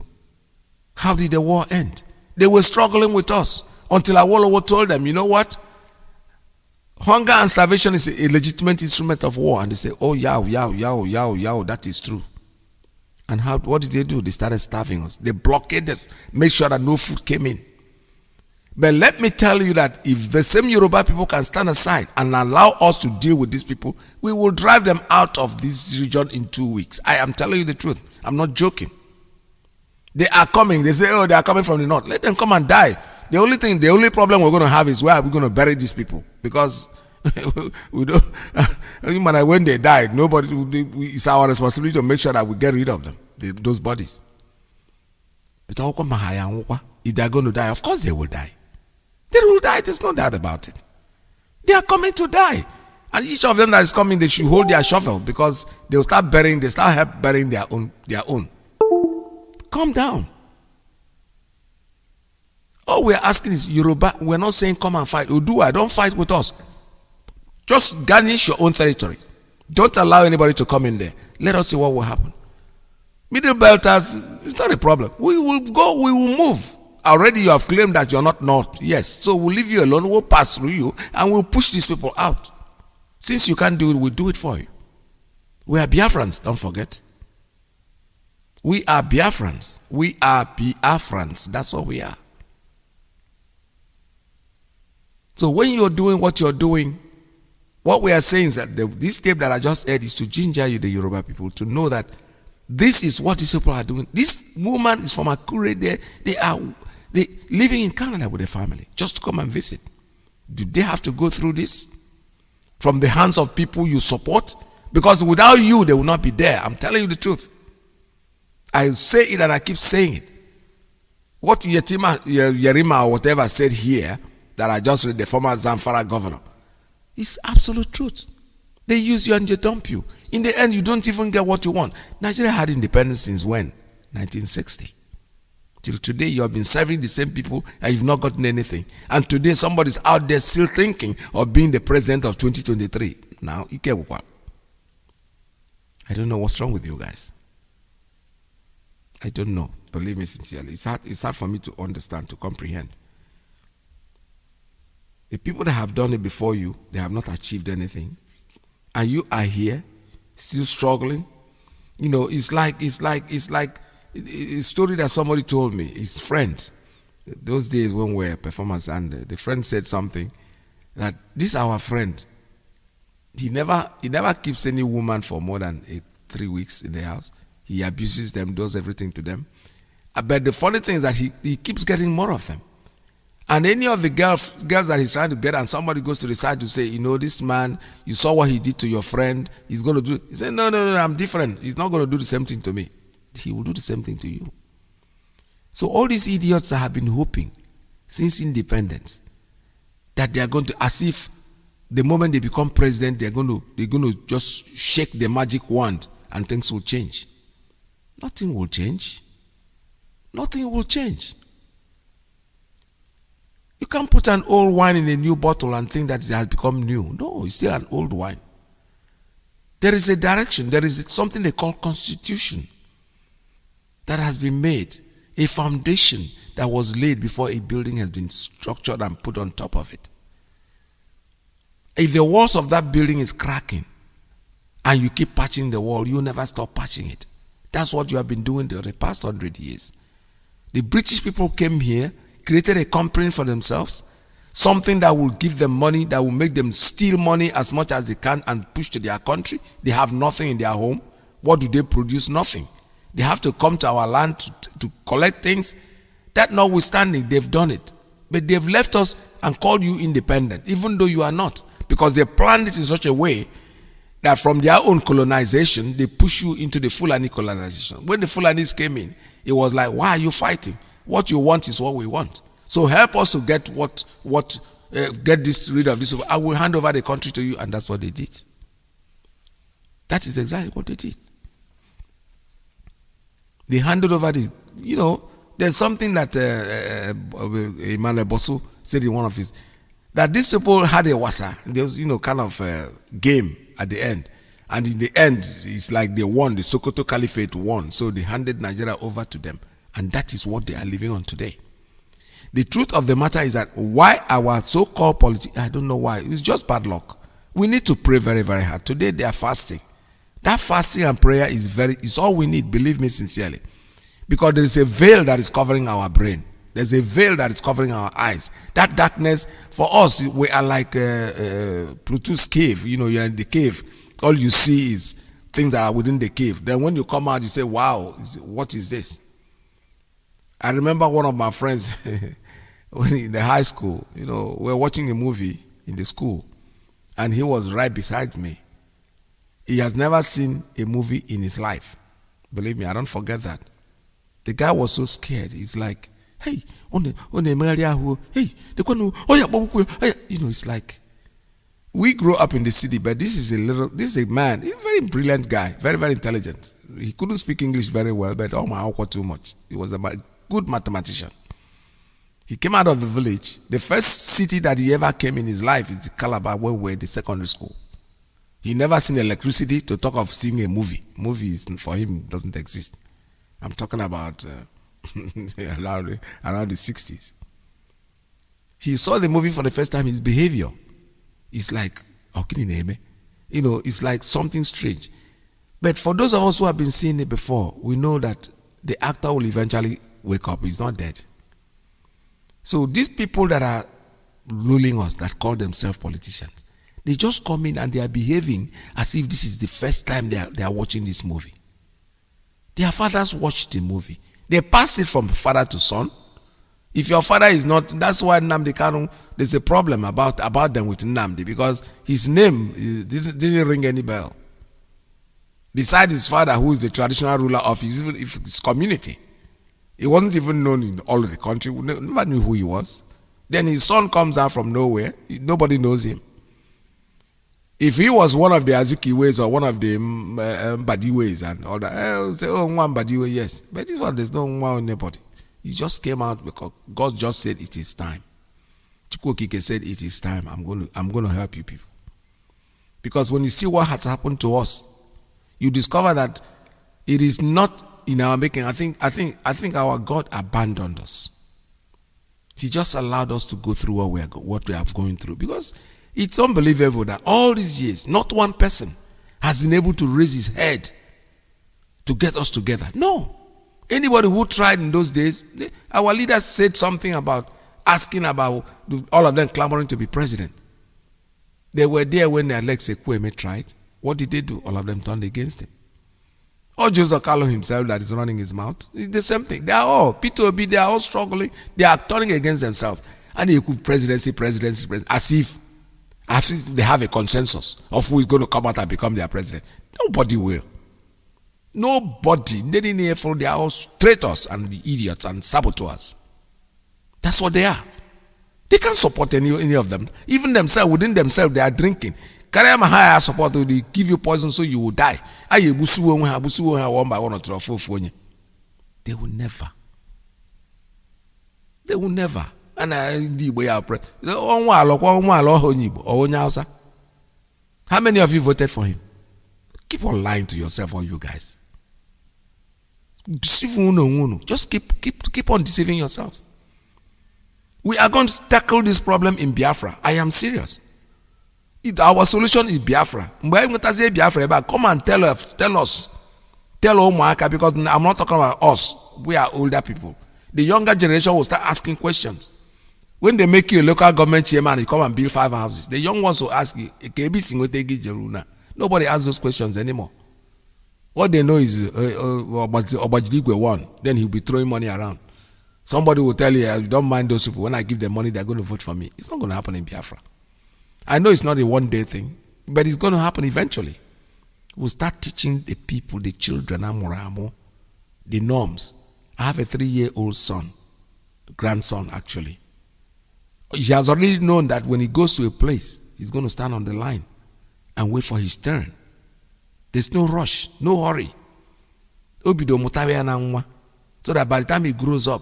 how did the war end? They were struggling with us until Awolowo told them, you know what? Hunger and starvation is a legitimate instrument of war. And they say, oh, yow, that is true. And what did they do? They started starving us. They blockaded us, made sure that no food came in. But let me tell you that if the same Yoruba people can stand aside and allow us to deal with these people, we will drive them out of this region in 2 weeks. I am telling you the truth. I'm not joking. They are coming. They say, oh, they are coming from the north. Let them come and die. The only problem we're going to have is where are we going to bury these people? Because we don't. When they die, it's our responsibility to make sure that we get rid of them, those bodies. But if they are going to die, of course they will die. They will die. There's no doubt about it. They are coming to die, and each of them that is coming, they should hold their shovel because they will start burying. They start help burying their own. Calm down. All we are asking is Yoruba. We're not saying come and fight. Udua, don't fight with us. Just garnish your own territory. Don't allow anybody to come in there. Let us see what will happen. Middle Belters, it's not a problem. We will go, we will move. Already you have claimed that you're not north. Yes. So we'll leave you alone. We'll pass through you and we'll push these people out. Since you can't do it, we'll do it for you. We are Biafrans, don't forget. We are Biafrans. We are Biafrans. That's what we are. So when you're doing what you're doing, what we are saying is that this tape that I just heard is to ginger you, the Yoruba people, to know that this is what these people are doing. This woman is from Akure. They living in Canada with their family just to come and visit. Do they have to go through this from the hands of people you support? Because without you, they will not be there. I'm telling you the truth. I say it and I keep saying it. What Yerima or whatever said here, that I just read, the former Zamfara governor, is absolute truth. They use you and they dump you. In the end, you don't even get what you want. Nigeria had independence since when? 1960. Till today, you have been serving the same people and you've not gotten anything. And today, somebody's out there still thinking of being the president of 2023. Now, Iyke, I don't know what's wrong with you guys. I don't know. Believe me sincerely. It's hard for me to understand, to comprehend. The people that have done it before you, they have not achieved anything. And you are here, still struggling. You know, it's like a story that somebody told me. His friend, those days when we were performers, and the friend said something, that this our friend, he never keeps any woman for more than 3 weeks in the house. He abuses them, does everything to them. But the funny thing is that he keeps getting more of them. And any of the girls that he's trying to get, and somebody goes to the side to say, you know, this man, you saw what he did to your friend, he's going to do. He said, no, I'm different. He's not going to do the same thing to me. He will do the same thing to you. So all these idiots that have been hoping since independence that they are going to, as if the moment they become president, they're going to just shake the magic wand and things will change. Nothing will change. Nothing will change. You can't put an old wine in a new bottle and think that it has become new. No, it's still an old wine. There is a direction. There is something they call constitution that has been made, a foundation that was laid before a building has been structured and put on top of it. If the walls of that building is cracking and you keep patching the wall, you never stop patching it. That's what you have been doing the past 100 years. The British people came here, created a company for themselves, something that will give them money, that will make them steal money as much as they can and push to their country. They have nothing in their home. What do they produce? Nothing. They have to come to our land to collect things. That notwithstanding, they've done it. But they've left us and called you independent, even though you are not. Because they planned it in such a way that from their own colonization, they push you into the Fulani colonization. When the Fulanis came in, it was like, why are you fighting? What you want is what we want. So help us to get get this rid of this. I will hand over the country to you, and that's what they did. That is exactly what they did. They handed over there's something that Emmanuel Bosso said in one of his, that these people had a wasa. There was, kind of a game at the end. And in the end, it's like they won. The Sokoto Caliphate won. So they handed Nigeria over to them. And that is what they are living on today. The truth of the matter is that why our so-called politicians, I don't know why, it's just bad luck. We need to pray very, very hard. Today they are fasting. That fasting and prayer is all we need, believe me sincerely. Because there is a veil that is covering our brain. There's a veil that is covering our eyes. That darkness, for us, we are like Pluto's cave. You're in the cave. All you see is things that are within the cave. Then when you come out, you say, wow, what is this? I remember one of my friends when in the high school, we were watching a movie in the school, and he was right beside me. He has never seen a movie in his life. Believe me, I don't forget that. The guy was so scared. He's like, hey, it's like, we grew up in the city, but this is a man, he's a very brilliant guy, very, very intelligent. He couldn't speak English very well, but too much. He was a good mathematician. He came out of the village. The first city that he ever came in his life is Calabar, where we were in the secondary school. He never seen electricity, to talk of seeing a movie. Movies for him doesn't exist. I'm talking about around the 60s. He saw the movie for the first time. His behavior is like, it's like something strange. But for those of us who have been seeing it before, we know that the actor will eventually wake up. He's not dead. So these people that are ruling us, that call themselves politicians, they just come in and they are behaving as if this is the first time they are watching this movie. Their fathers watched the movie. They passed it from father to son. If your father is not, that's why Nnamdi Kanu, there's a problem about them with Nnamdi, because his name didn't ring any bell. Besides his father, who is the traditional ruler of his community, he wasn't even known in all of the country. Nobody knew who he was. Then his son comes out from nowhere. Nobody knows him. If he was one of the Azikiwes or one of the Mbadiwes and all that, I'll say, one Mbadiwe, yes. But this one, there's no one anybody. He just came out because God just said it is time. Iyke said it is time. I'm going to help you people. Because when you see what has happened to us, you discover that it is not in our making. I think our God abandoned us. He just allowed us to go through what we are going through, because it's unbelievable that all these years, not one person has been able to raise his head to get us together. No. Anybody who tried in those days, our leaders said something about asking about all of them clamoring to be president. They were there when Alex Ekweme tried. What did they do? All of them turned against him. Or Joseph Carlo himself that is running his mouth. It's the same thing. They are all, P2OB, they are all struggling. They are turning against themselves. And you could presidency, as if they have a consensus of who is going to come out and become their president. Nobody will. Nobody. They are all traitors and idiots and saboteurs. That's what they are. They can't support any of them. Even themselves, within themselves, they are drinking. Karama higher support, they give you poison so you will die. They will never. They will never. And how many of you voted for him? Keep on lying to yourself, all you guys. Just keep on deceiving yourselves. We are going to tackle this problem in Biafra. I am serious. Our solution is Biafra. Come and tell us. Tell Omaka, because I'm not talking about us. We are older people. The younger generation will start asking questions. When they make you a local government chairman, you come and build 5 houses. The young ones will ask you, nobody asks those questions anymore. What they know is Obajigwe won. Then he'll be throwing money around. Somebody will tell you, I don't mind those people. When I give them money, they're going to vote for me. It's not going to happen in Biafra. I know it's not a one-day thing, but it's going to happen eventually. We'll start teaching the people, the children, the norms. I have a 3-year-old son, grandson actually. He has already known that when he goes to a place, he's going to stand on the line and wait for his turn. There's no rush, no hurry. So that by the time he grows up,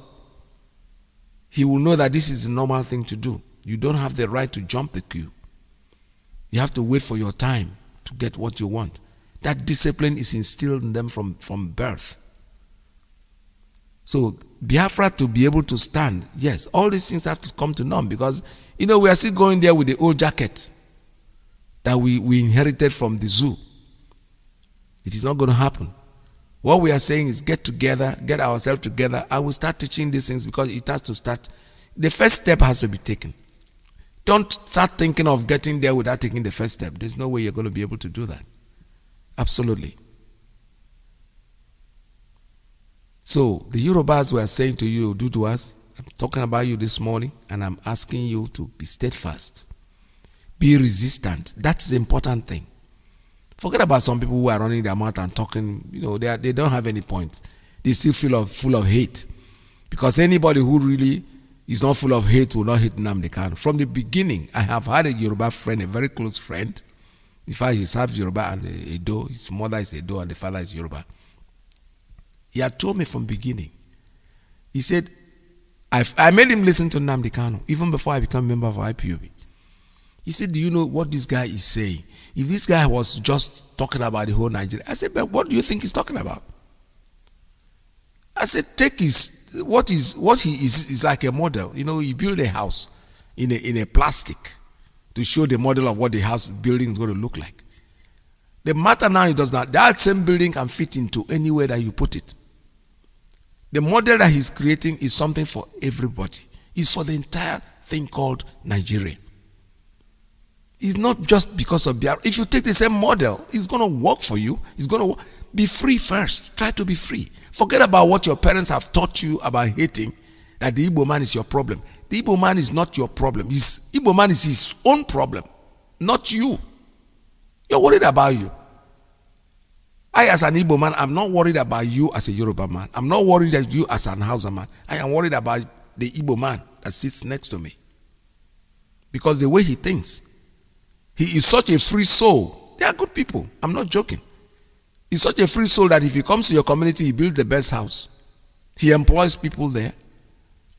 he will know that this is the normal thing to do. You don't have the right to jump the queue. You have to wait for your time to get what you want. That discipline is instilled in them from birth. So Biafra, to be able to stand, yes, all these things have to come to norm, because we are still going there with the old jacket that we inherited from the zoo. It is not going to happen. What we are saying is get together, get ourselves together, and we'll start teaching these things, because it has to start. The first step has to be taken. Don't start thinking of getting there without taking the first step. There's no way you're going to be able to do that. Absolutely. So the Yorubas were saying to you, do to us, I'm talking about you this morning, and I'm asking you to be steadfast. Be resistant. That's the important thing. Forget about some people who are running their mouth and talking, they don't have any point. They still feel full of hate. Because anybody who really is not full of hate will not hate Nnamdi Kanu. From the beginning, I have had a Yoruba friend, a very close friend. In fact, he's half Yoruba and Edo. His mother is Edo and the father is Yoruba. He had told me from the beginning. He said, I made him listen to Nnamdi Kanu even before I became a member of Ipob. He said, do you know what this guy is saying? If this guy was just talking about the whole Nigeria, I said, but what do you think he's talking about? I said, what he is like a model. You build a house in a plastic to show the model of what the house building is going to look like. The matter now is that same building can fit into anywhere that you put it. The model that he's creating is something for everybody. It's for the entire thing called Nigeria. It's not just because of Biafra. If you take the same model, it's going to work for you. It's going to be free first. Try to be free. Forget about what your parents have taught you about hating, that the Igbo man is your problem. The Igbo man is not your problem. Igbo man is his own problem, not you. You're worried about you. I, as an Igbo man, I'm not worried about you as a Yoruba man. I'm not worried about you as an Hausa man. I am worried about the Igbo man that sits next to me. Because the way he thinks, he is such a free soul. They are good people. I'm not joking. He's such a free soul that if he comes to your community, he builds the best house. He employs people there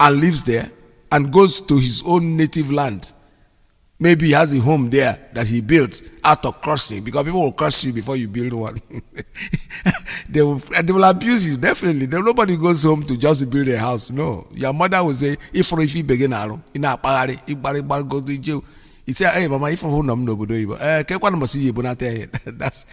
and lives there and goes to his own native land. Maybe he has a home there that he built out of cursing, because people will curse you before you build one. they will abuse you, definitely. Nobody goes home to just build a house. No. Your mother will say, if you begin in a party, go to jail. He said, hey, mama, if you know, that's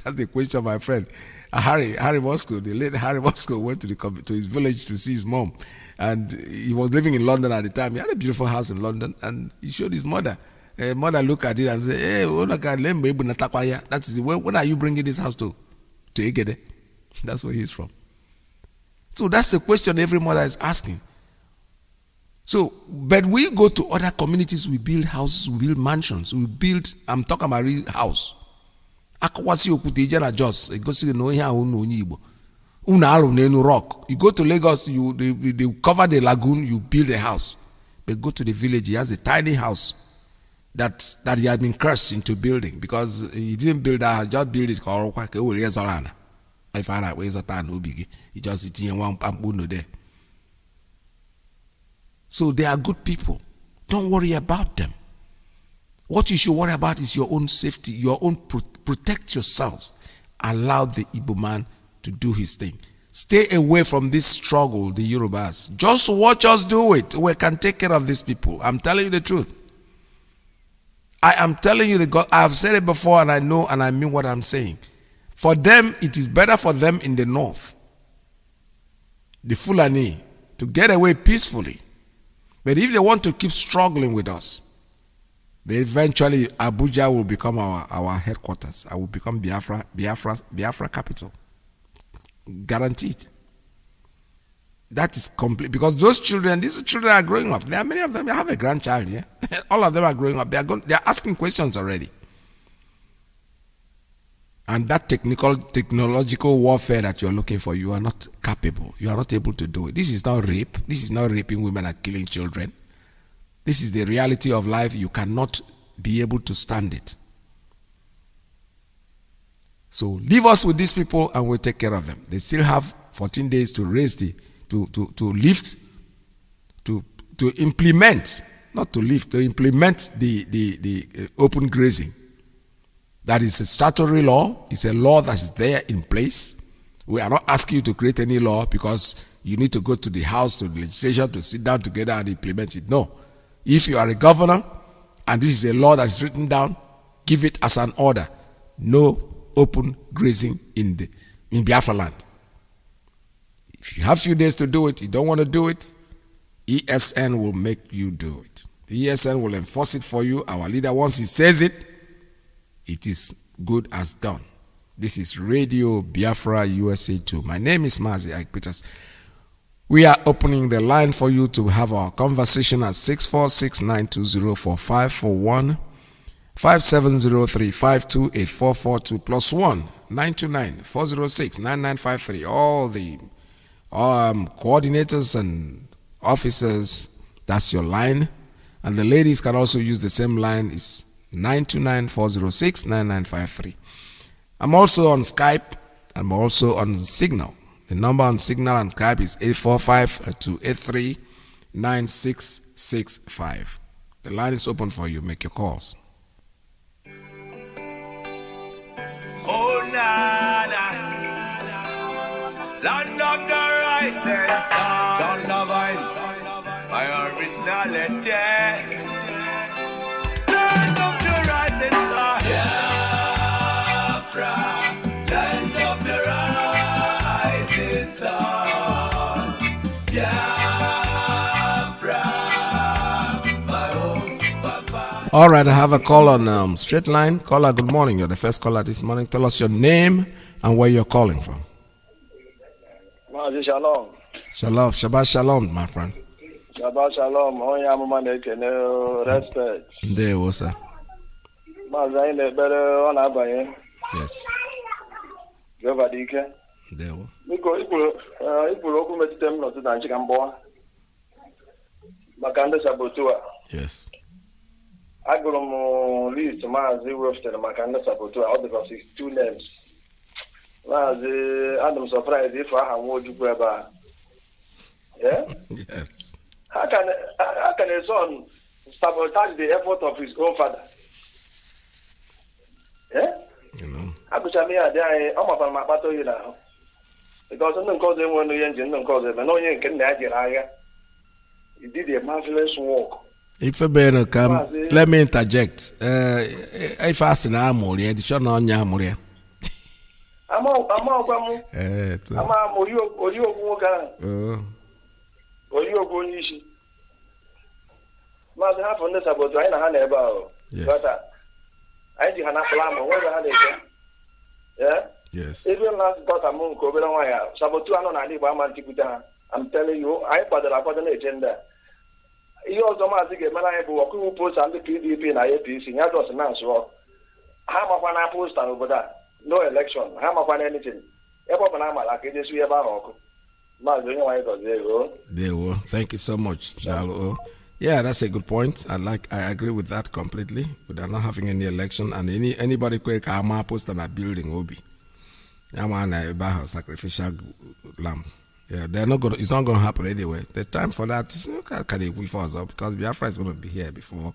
the question, my friend. Harry Moscow, the late Harry Moscow went to his village to see his mom. And he was living in London at the time. He had a beautiful house in London. And he showed his mother. Mother looked at it and said, hey, that is when are you bringing this house to Iyke? That's where he's from. So that's the question every mother is asking. So, but we go to other communities, we build houses, we build mansions, I'm talking about real house. Akwasi okutejana just, go see no here no Igbo. Rock. You go to Lagos, they cover the lagoon, you build a house. But go to the village, he has a tiny house that he had been cursed into building because he didn't build that house, just build it. If I like ways of time, no biggie. He just sitting in one pampuno there. So they are good people. Don't worry about them. What you should worry about is your own safety, your own protect yourselves. Allow the Igbo man to do his thing. Stay away from this struggle, the Yorubas. Just watch us do it. We can take care of these people. I'm telling you the truth. I am telling you the God. I have said it before and I know and I mean what I'm saying. For them, it is better for them in the north, the Fulani, to get away peacefully. But if they want to keep struggling with us, then eventually Abuja will become our headquarters. I will become Biafra capital. Guaranteed. That is complete. Because these children are growing up. There are many of them. I have a grandchild here. Yeah? All of them are growing up. They are asking questions already. And that technological warfare that you're looking for, you are not capable. You are not able to do it. This is not rape. This is not raping women and killing children. This is the reality of life. You cannot be able to stand it. So leave us with these people and we'll take care of them. They still have 14 days to raise to implement, not to lift, to implement the open grazing. That is a statutory law. It's a law that is there in place. We are not asking you to create any law because you need to go to the house, to the legislature, to sit down together and implement it. No. If you are a governor and this is a law that is written down, give it as an order. No open grazing in Biafra land. If you have few days to do it, you don't want to do it, ESN will make you do it. The ESN will enforce it for you. Our leader, once he says it, it is good as done. This is Radio Biafra USA 2. My name is Mazi, Iyke Peters. We are opening the line for you to have our conversation at 646-920-4541, 5703-528-442 plus 1-929-406-9953. All the coordinators and officers, that's your line. And the ladies can also use the same line. It's 929-406-9953. I'm also on Skype. I'm also on Signal. The number on Signal and Skype is 845-283-9665. The line is open for you. Make your calls. Oh, nana. Land of the right side. John Lavine. My originality. Land of the right side. Biafra. Land of the right side. Biafra. My home, Papa. All right, I have a call on straight line. Caller, good morning. You're the first caller this morning. Tell us your name and where you're calling from. Mazi, shalom. Shalom, Shabbat shalom, my friend. Shabbat shalom. Onye amụma na-ekene respect. Ndewo, sir. Mazi, anyị na-ekpere ọ na-abanye. Yes. Jehova dị ike. Ndewo. Biko, ikwuru okwu metụta m n'ọtụtụ na nchịka mgbọwa maka ndị sabotu a. Yes. Agụrụ m list Mazi wepụtara maka ndị sabotu a. Ọ dịkwa 62 names. Mazi, adị m surprise ife aha nwa Ojukwu ebe a. Yeah? Yes. How can a son sabotage the effort of his own father? Yeah? You know. agụcha m ihe adị anyị ọ makwara m akpata oyi n'ahụ because ndị nke ọzọ enwe onye nji ndị nke ọzọ eme na onye nke nna ya jere agha he did a marvelous work. If a better come, let me interject. If I say I'm more, the show no nya more. I'm Mazi half on this about I know about. Yes. I do have a plan. Where the yeah. Yes. Even last got a moon covered on wire. Sabotu on a live man tiputa. I'm telling you, I put the agenda. You also must get my who post on the PDP and IAPC. That was an answer. How much one I post over that? No election. How much one anything? Ever when I'm like it is we about. There were. Thank you so much, Dalo. Yeah, that's a good point. I agree with that completely. But they're not having any election and anybody quick post on a building obi. Sacrificial lamb. Yeah, they're not gonna. It's not gonna happen anyway. The time for that is can they wait for us up because Biafra is gonna be here before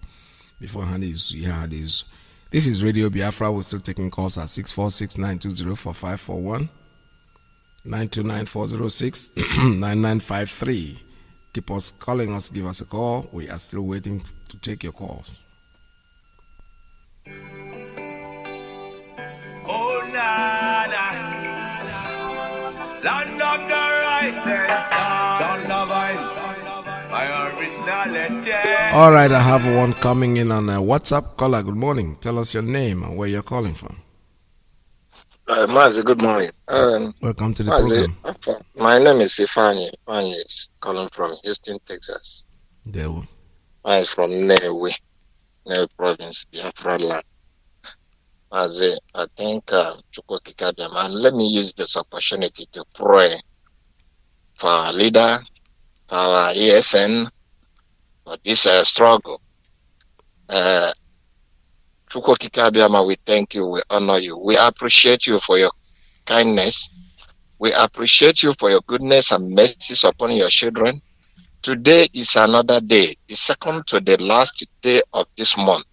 Handy's. Yeah, this is Radio Biafra. We're still taking calls at 646-920-4541, 929-406-9953. Keep us calling us. Give us a call. We are still waiting to take your calls. Oh, nana. Land of the right John Lovine. My originality. All right, I have one coming in on WhatsApp. Caller, good morning. Tell us your name and where you're calling from. Mazi, good morning. Welcome to the Mazi, program. my name is Ifani. Ifani is calling from Houston, Texas. There. I'm from Newe Province, Biafra land. Mazi, I think and let me use this opportunity to pray for our leader, for our ESN, for this struggle. We thank you, we honor you. We appreciate you for your kindness. We appreciate you for your goodness and mercies upon your children. Today is another day, the second to the last day of this month.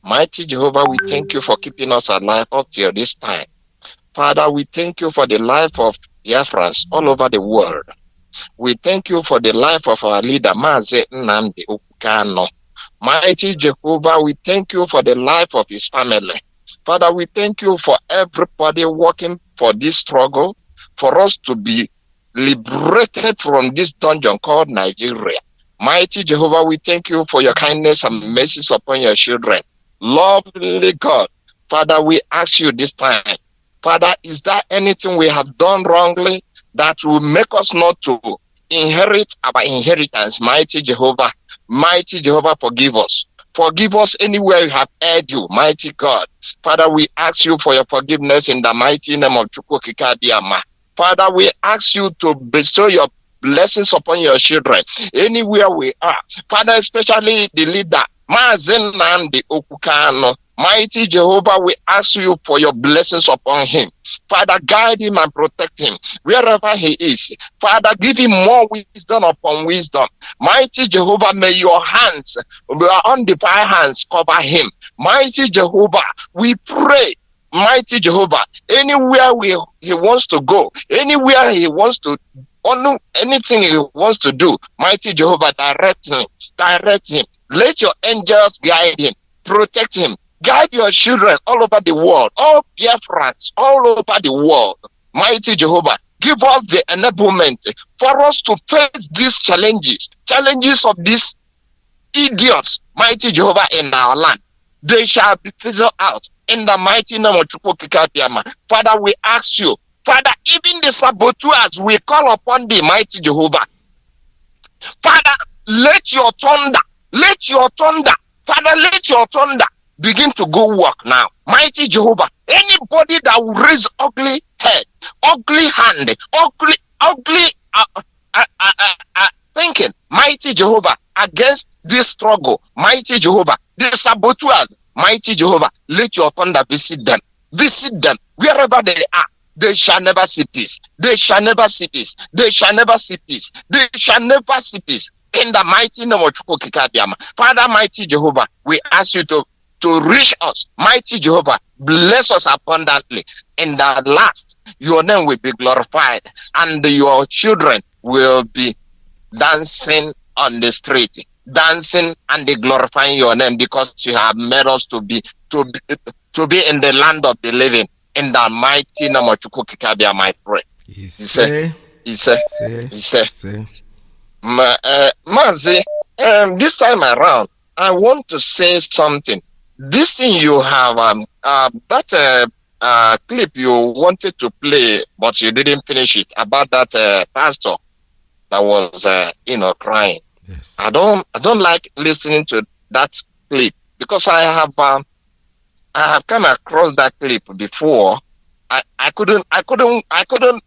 Mighty Jehovah, we thank you for keeping us alive up till this time. Father, we thank you for the life of Biafrans all over the world. We thank you for the life of our leader, Mazi Nnamdi Ukano. Mighty Jehovah, we thank you for the life of his family. Father, we thank you for everybody working for this struggle, for us to be liberated from this dungeon called Nigeria. Mighty Jehovah, we thank you for your kindness and mercies upon your children. Lovely God, Father, we ask you this time, Father, is there anything we have done wrongly that will make us not to inherit our inheritance? Mighty Jehovah, forgive us. Forgive us anywhere we have erred you, mighty God. Father, we ask you for your forgiveness in the mighty name of Chukwukikabiyama. Father, we ask you to bestow your blessings upon your children anywhere we are. Father, especially the leader, Mazi Nnamdi Ukano. Mighty Jehovah, we ask you for your blessings upon him. Father, guide him and protect him wherever he is. Father, give him more wisdom upon wisdom. Mighty Jehovah, may your hands, your undefiled hands cover him. Mighty Jehovah, we pray. Mighty Jehovah, anywhere he wants to go, anywhere he wants to, anything he wants to do, mighty Jehovah, direct him. Let your angels guide him, protect him. Guide your children all over the world, all Biafrans all over the world. Mighty Jehovah, give us the enablement for us to face these challenges of these idiots, mighty Jehovah, in our land. They shall be fizzled out in the mighty name of Chukwukikabiyama. Father, we ask you, Father, even the saboteurs, we call upon the mighty Jehovah. Father, let your thunder, Father, let your thunder begin to go work now. Mighty Jehovah, anybody that will raise ugly head, ugly hand, ugly thinking, mighty Jehovah, against this struggle, mighty Jehovah, the saboteurs, mighty Jehovah, let your thunder visit them wherever they are. They shall never see peace. They shall never see peace. They shall never see peace. They shall never see peace. In the mighty name of Chukwukikabiyama. Father, mighty Jehovah, we ask you to to reach us. Mighty Jehovah, bless us abundantly. And at last, your name will be glorified, and your children will be dancing on the street, dancing and glorifying your name, because you have made us to be in the land of the living. In the mighty name of Chukwukikabia, my prayer. He said, Mazi, this time around, I want to say something. This thing you have, that clip you wanted to play, but you didn't finish it, about that pastor that was, crying. Yes. I don't like listening to that clip, because I have come across that clip before. I couldn't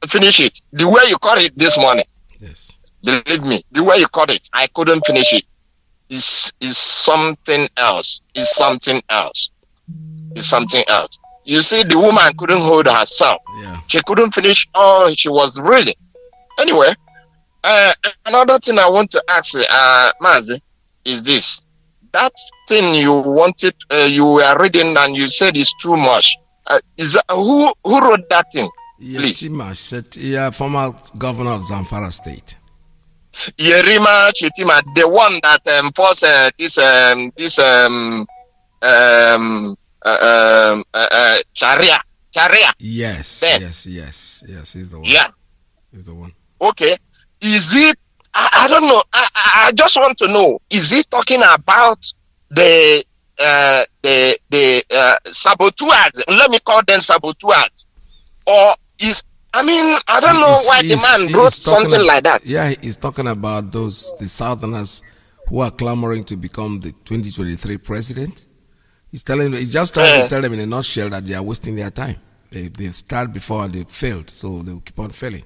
finish it the way you caught it this morning. Yes. Believe me, the way you caught it, I couldn't finish it. Is something else. Is something else. Is something else. You see, the woman couldn't hold herself. Yeah. She couldn't finish all she was reading. Anyway, another thing I want to ask Mazi is this. That thing you wanted, you were reading and you said is too much. Is that, who wrote that thing? Please. Yeah, former governor of Zamfara State. Yerima Chitima, the one that forced Sharia. Yes, then. yes, he's the one. Yeah. He's the one. Okay. Is it, I don't know, I just want to know, is he talking about the saboteurs? Let me call them saboteurs. Or is, I don't know why the man wrote something like that. Yeah, he's talking about the Southerners who are clamoring to become the 2023 president. He's just trying to tell them in a nutshell that they are wasting their time. They started before and they failed, so they will keep on failing.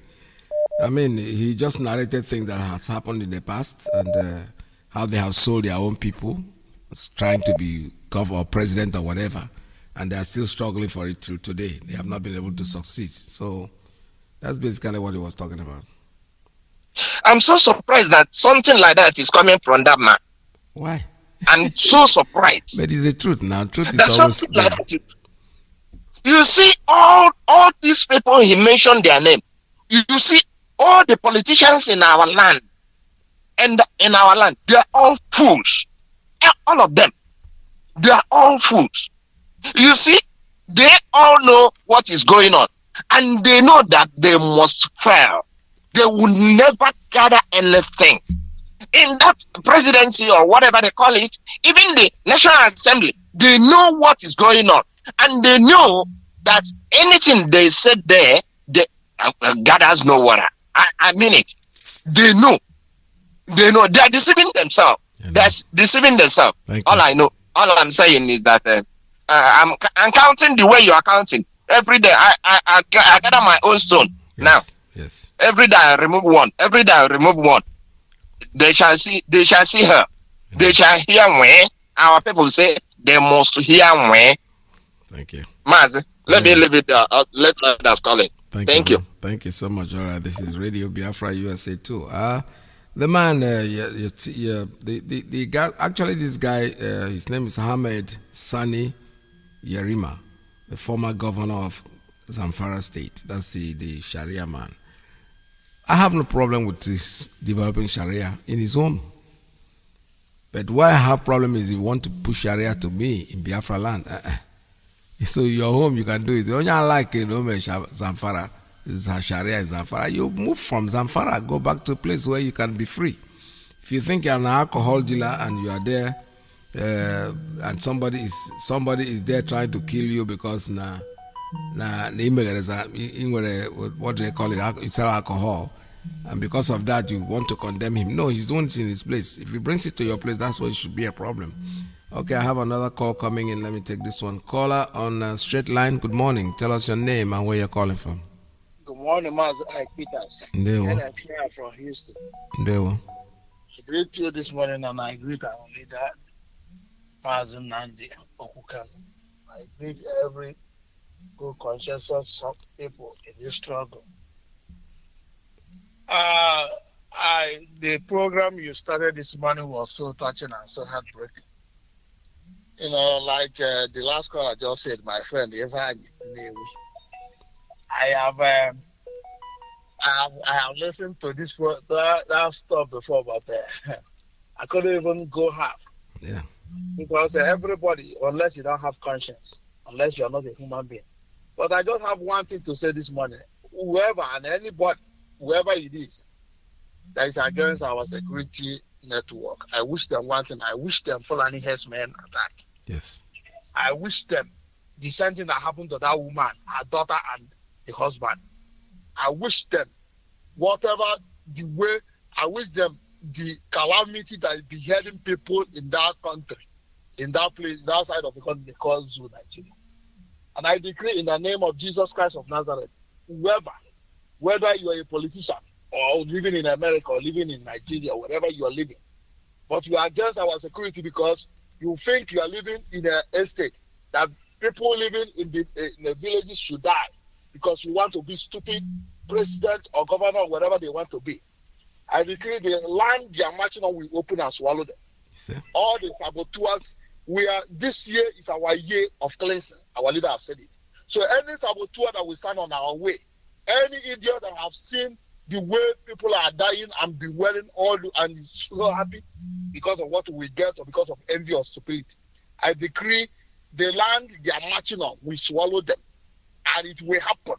He just narrated things that has happened in the past and how they have sold their own people, trying to be governor or president or whatever, and they are still struggling for it till today. They have not been able to succeed. So that's basically what he was talking about. I'm so surprised that something like that is coming from that man. Why? I'm so surprised. But it's the truth now. Truth is There's always something like that. You see, all these people, he mentioned their name. You see, all the politicians in our land, they're all fools. All of them. They are all fools. You see, they all know what is going on. And they know that they must fail. They will never gather anything. In that presidency or whatever they call it, even the National Assembly, they know what is going on. And they know that anything they said there, gathers no water. I mean it. They know. They know. They are deceiving themselves. They're deceiving themselves. All I know, all I'm saying is that I'm counting the way you are counting. Every day I gather my own stone. Yes, now. Yes. Every day I remove one. Every day I remove one. They shall see her. Mm-hmm. They shall hear when our people say they must hear when. Thank you. Mazi, let me leave it there. Let others call it. Thank you. Thank you so much. All right, this is Radio Biafra USA 2. The man, the guy, actually this guy, his name is Ahmed Sani Yerima, the former governor of Zamfara State. That's the Sharia man. I have no problem with this developing Sharia in his home. But why I have problem is if you want to push Sharia to me in Biafra land. So your home, you can do it. Only I like Zamfara, Sharia in Zamfara. You move from Zamfara, go back to a place where you can be free. If you think you're an alcohol dealer and you are there, and somebody is there trying to kill you because what do they call it? You sell alcohol, and because of that you want to condemn him. No, he's doing it in his place. If he brings it to your place, that's where it should be a problem. Okay, I have another call coming in. Let me take this one. Caller on straight line. Good morning. Tell us your name and where you're calling from. Good morning, Mazi. Iyke Peters. Ndewo. And I'm here from Houston. Ndewo. I greet you this morning, and I greet our leader, Mazi Nandi Okukan. I greet every good conscious of people in this struggle. The program you started this morning was so touching and so heartbreaking. You know, like the last call I just said, my friend, I have listened to this that stuff before, but I couldn't even go half. Yeah. Because everybody, unless you don't have conscience, unless you're not a human being. But I just have one thing to say this morning. Whoever and anybody, whoever it is, that is against our security network, I wish them one thing. I wish them Fulani herdsmen attack. Yes. I wish them the same thing that happened to that woman, her daughter, and the husband. I wish them whatever the way, I wish them the calamity that is beheading people in that country, in that place, that side of the country they call Zoo, Nigeria. And I decree in the name of Jesus Christ of Nazareth, whoever, whether you are a politician or living in America or living in Nigeria, wherever you are living, but you are against our security because you think you are living in an estate that people living in the villages should die because you want to be stupid president or governor or whatever they want to be. I decree the land they are marching on will open and swallow them. Sir. All the saboteurs, this year is our year of cleansing. Our leader have said it. So any saboteur that will stand on our way, any idiot that have seen the way people are dying and bewailing and is so happy because of what we get or because of envy or stupidity, I decree the land they are marching on will swallow them, and it will happen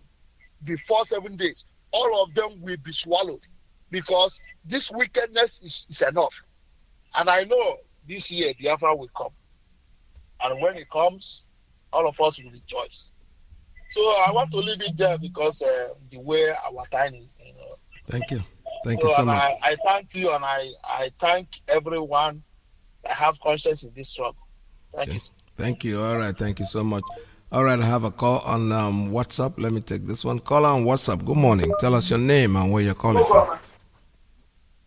before 7 days. All of them will be swallowed because this wickedness is enough. And I know this year Biafra will come, and when it comes, all of us will rejoice. So I want to leave it there because the way our time is, Thank you. Thank you so much. I thank you, and I thank everyone that have conscience in this struggle. Thank you. Thank you. All right. Thank you so much. All right. I have a call on WhatsApp. Let me take this one. Caller on WhatsApp. Good morning. Tell us your name and where you're calling from.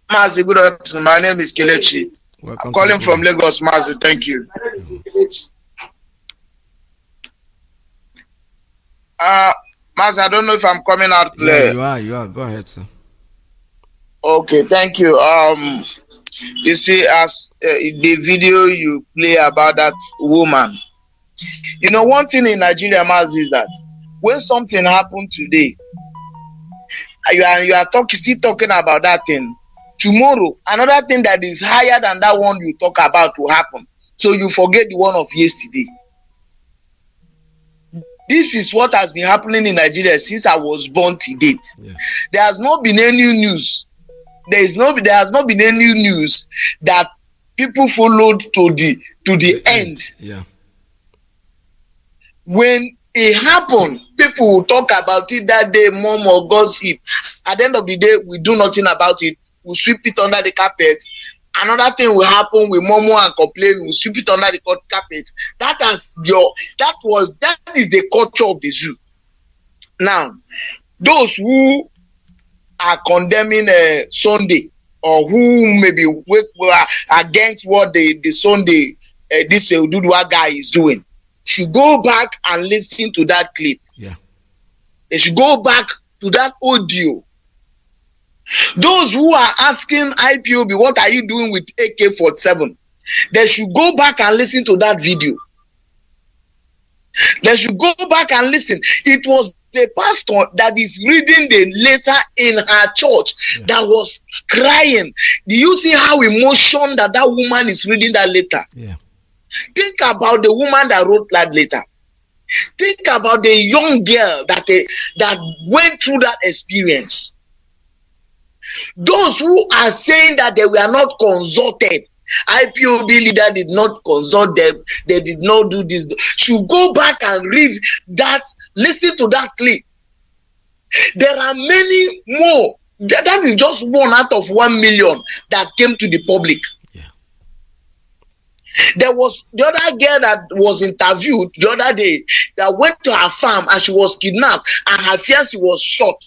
Mazi, good afternoon. My name is Kelechi. Welcome. I'm calling from Lagos, Mazi. Thank you. Mazi, I don't know if I'm coming out clear. Yeah, you are. Go ahead, sir. Okay, thank you. You see, as the video you play about that woman, you know, one thing in Nigeria, Mazi, is that when something happened today, you are still talking about that thing. Tomorrow, another thing that is higher than that one you talk about will happen. So you forget the one of yesterday. This is what has been happening in Nigeria since I was born to date. Yes. There has not been any news. There has not been any news that people followed to the end. Yeah. When it happened, people will talk about it that day, mom or gossip. At the end of the day, we do nothing about it. We sweep it under the carpet. Another thing will happen, we murmur and complain, we sweep it under the carpet. That is the culture of the zoo. Now, those who are condemning Sunday, or who maybe were against what the Sunday this Ududua guy is doing, should go back and listen to that clip. Yeah. They should go back to that audio. Those who are asking IPOB, what are you doing with AK-47? They should go back and listen to that video. They should go back and listen. It was the pastor that is reading the letter in her church that was crying. Do you see how emotional that woman is reading that letter? Yeah. Think about the woman that wrote that letter. Think about the young girl that went through that experience. Those who are saying that they were not consulted, IPOB leader did not consult them, they did not do this, should go back and read that, listen to that clip. There are many more. That is just 1 out of 1 million that came to the public. Yeah. There was the other girl that was interviewed the other day that went to her farm and she was kidnapped and her fiancé was shot.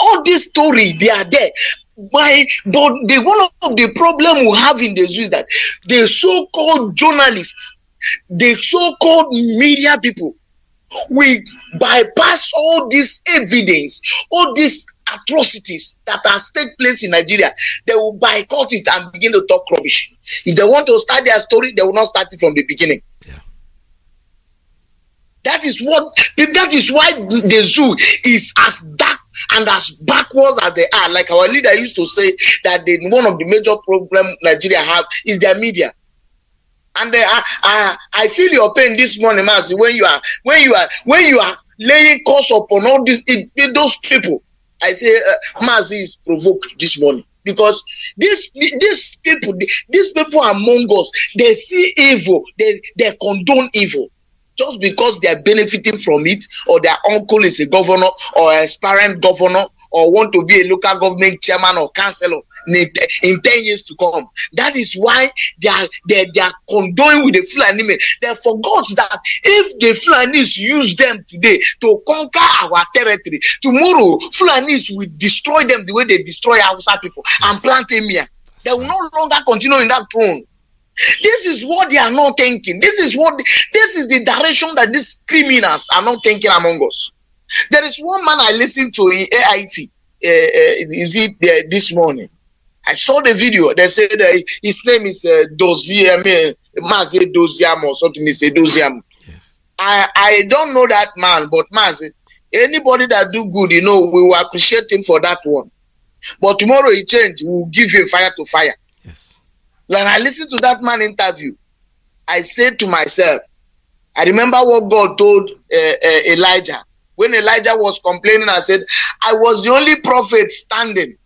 All this story, they are there. But one of the problem we have in the zoo is that the so-called journalists, the so-called media people, we bypass all this evidence, all this atrocities that has taken place in Nigeria, they will boycott it and begin to talk rubbish. If they want to start their story, they will not start it from the beginning. Yeah. That is why the zoo is as dark and as backwards as they are. Like our leader used to say that one of the major problems Nigeria have is their media. And I feel your pain this morning, Mazi, when you are laying curse upon all those people. I say Mazi is provoked this morning because these people among us, they see evil, they condone evil. Just because they are benefiting from it, or their uncle is a governor or an aspirant governor, or want to be a local government chairman or councillor in 10 years to come. That is why they are condoning with the Fulani men. They forgot that if the Fulanis use them today to conquer our territory, tomorrow Fulanis will destroy them the way they destroy Hausa people and plant Emir. They will no longer continue in that throne. This is what they are not thinking. This is the direction that these criminals are not thinking among us. There is one man I listened to in AIT. This morning? I saw the video. They said his name is Mazi Doziam or something. He said Doziam. Yes. I don't know that man, but Mazi, anybody that do good, we will appreciate him for that one. But tomorrow he change. We will give him fire to fire. Yes. When I listened to that man interview, I said to myself, I remember what God told Elijah. When Elijah was complaining, I said, I was the only prophet standing.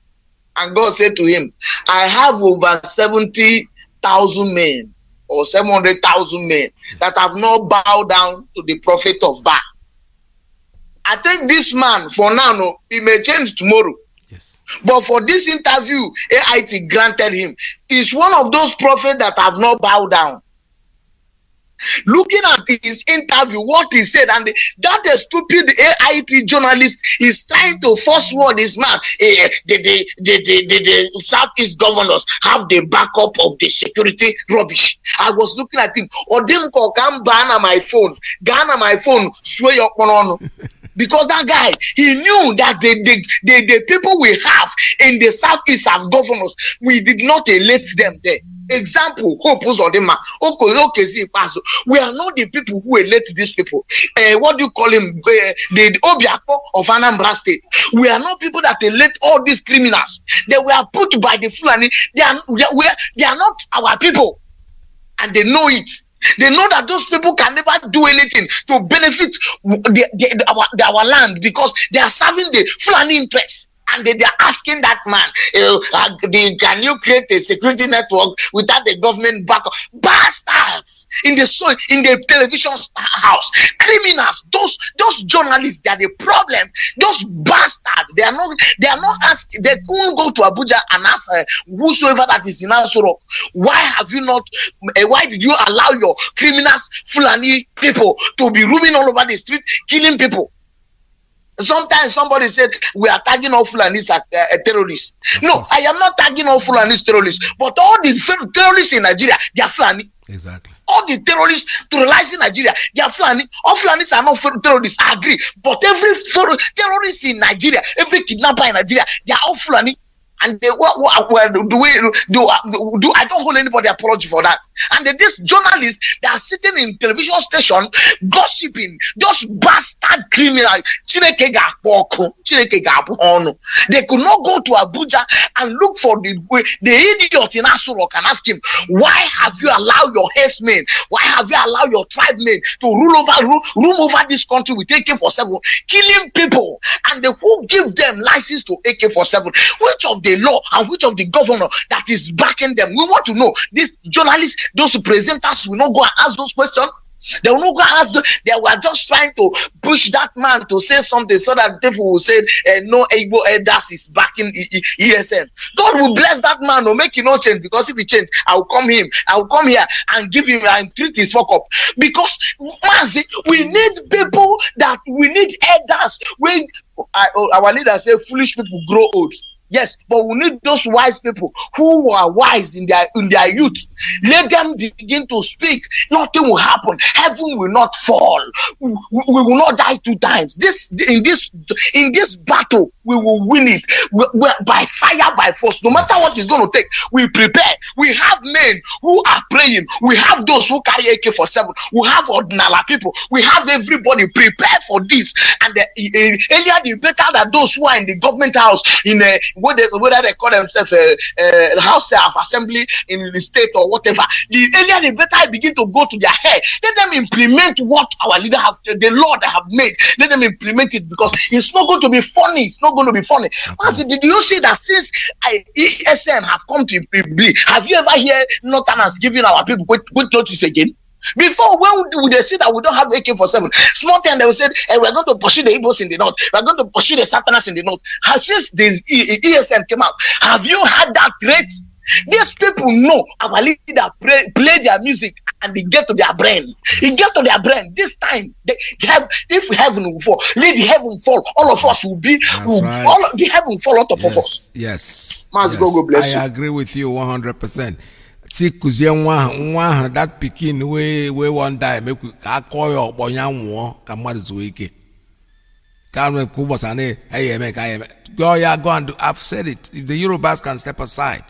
And God said to him, I have over 70,000 men or 700,000 men that have not bowed down to the prophet of Baal. I think this man, for now, he may change tomorrow. Yes. But for this interview, AIT granted him. He's one of those prophets that have not bowed down. Looking at his interview, what he said, and that stupid AIT journalist is trying to force word his mouth. The Southeast governors have the backup of the security rubbish. I was looking at him. Odimko can ban my phone, swear up on. Because that guy, he knew that the people we have in the Southeast as governors, we did not elect them there. Example, Hope Uzodinma, we are not the people who elect these people. What do you call him? The Obiako of Anambra State. We are not people that elect all these criminals. They were put by the Fulani. They are not our people. And they know it. They know that those people can never do anything to benefit our land because they are serving the Fulani interests. And they are asking that man, can you create a security network without the government backup? Bastards in the television house, criminals, those journalists, they are the problem. Those bastards, they are not asking. They couldn't go to Abuja and ask whosoever that is in Asoro, why did you allow your criminals, Fulani people, to be roaming all over the street, killing people? Sometimes somebody said we are tagging all Fulanis as terrorists. No, I am not tagging all Fulanis terrorists, but all the terrorists in Nigeria, they are Fulani. Exactly. All the terrorists terrorizing Nigeria, they are Fulani. All Fulanis are not terrorists, I agree. But every terrorist in Nigeria, every kidnapper in Nigeria, they are all Fulani. And I don't hold anybody apology for that. And these journalists that are sitting in television station gossiping, those bastard criminals, they could not go to Abuja and look for the idiot in Asurok and ask him, why have you allowed your herdsmen, why have you allowed your tribemen to rule over this country with AK-47, killing people, and who give them license to AK-47? Which of the law and which of the governor that is backing them? We want to know. These journalists, those presenters will not go and ask those questions. They will not go and ask them. They were just trying to push that man to say something so that people will say no Igbo elders is backing ESN. God will bless that man or make it no change, because if he change, I will come here and give him and treat his fuck up. Because Mazi, we need people that we need elders. Our leaders say foolish people grow old. Yes, but we need those wise people who are wise in their youth. Let them begin to speak. Nothing will happen. Heaven will not fall. We will not die 2 times. In this battle, we will win it by fire, by force. No matter what it's going to take, we prepare. We have men who are praying. We have those who carry AK-47. We have ordinary people. We have everybody prepared for this. And earlier the better that those who are in the government house, in whether they call themselves house of assembly in the state or whatever, the earlier the better I begin to go to their head. Let them implement what our leader have, the law they have made. Let them implement it, because it's not going to be funny. It's not going to be funny. Mazi, did you see that since ESN have come to be, have you ever heard Northerners giving our people quick notice again? Before, when they say that we don't have AK-47, small time they will say, hey, we're going to pursue the Igbos in the north, we're going to pursue the Southerners in the north. Since this ESN came out, have you had that threat? These people know our leader play their music and they get to their brain. It get to their brain. This time, if heaven will fall, let the heaven fall. All of us will be, all of the heaven fall on top of us. Yes. Mazi, God bless you. I agree with you 100%. See, kuzie that pikin we one die make we call your bonyanwo kamadu Iyke. Can't kubos ane hey make go and do. I've said it. If the Yorubas can step aside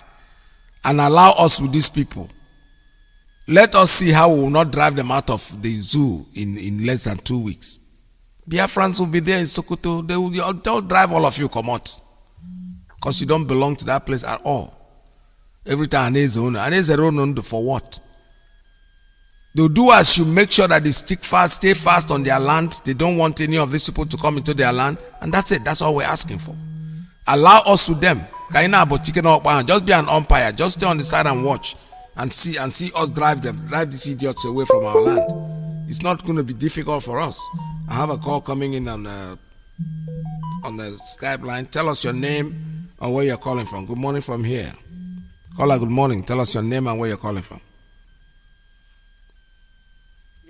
and allow us with these people, let us see how we will not drive them out of the zoo in less than 2 weeks. Biafrans will be there in Sokoto. They'll drive all of you come out, because you don't belong to that place at all. Every time and for what? The doers should make sure that they stay fast on their land. They don't want any of these people to come into their land, and that's it. That's all we're asking for. Allow us with them. Just be an umpire. Just stay on the side and watch, and see us drive these idiots away from our land. It's not going to be difficult for us. I have a call coming in on the Skype line. Tell us your name and where you're calling from. Good morning from here. Caller, good morning. Tell us your name and where you're calling from.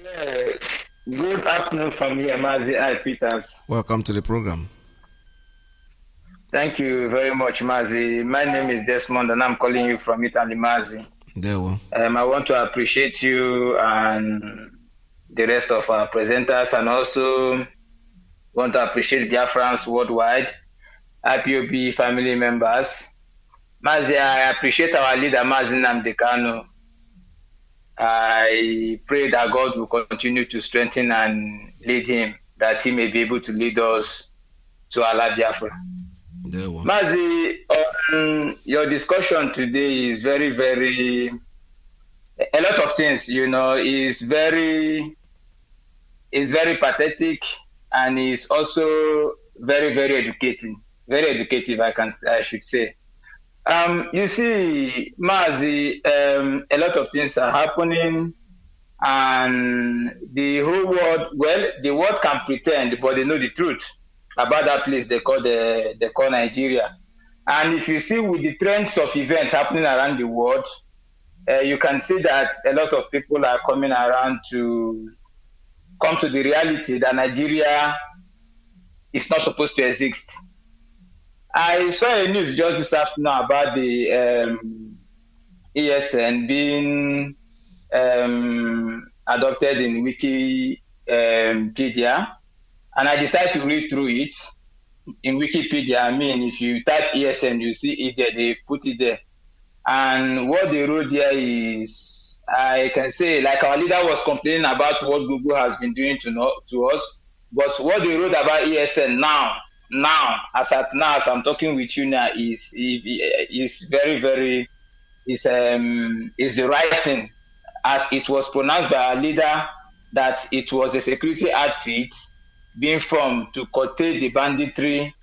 Yeah, good afternoon from here, Mazi Peters. Welcome to the program. Thank you very much, Mazi. My name is Desmond and I'm calling you from Italy, Mazi. There we I want to appreciate you and the rest of our presenters, and also want to appreciate Biafrans worldwide, IPOB family members. Mazi, I appreciate our leader, Mazi Nnamdi Kanu. I pray that God will continue to strengthen and lead him, that he may be able to lead us to Allah Biafra. Mazi, your discussion today is very, very, a lot of things, is very pathetic, and is also very, very educative, I should say. You see, Mazi, a lot of things are happening, and the whole world, the world can pretend, but they know the truth about that place they call Nigeria. And if you see with the trends of events happening around the world, you can see that a lot of people are coming around to come to the reality that Nigeria is not supposed to exist. I saw a news just this afternoon about the ESN being adopted in Wikipedia, and I decided to read through it. In Wikipedia, I mean, if you type ESN, you see it there, they've put it there. And what they wrote there is, I can say, like our leader was complaining about what Google has been doing to us, but what they wrote about ESN now, as I'm talking with you now, is very, very, is the right thing, as it was pronounced by our leader that it was a security outfit being formed to curtail the banditry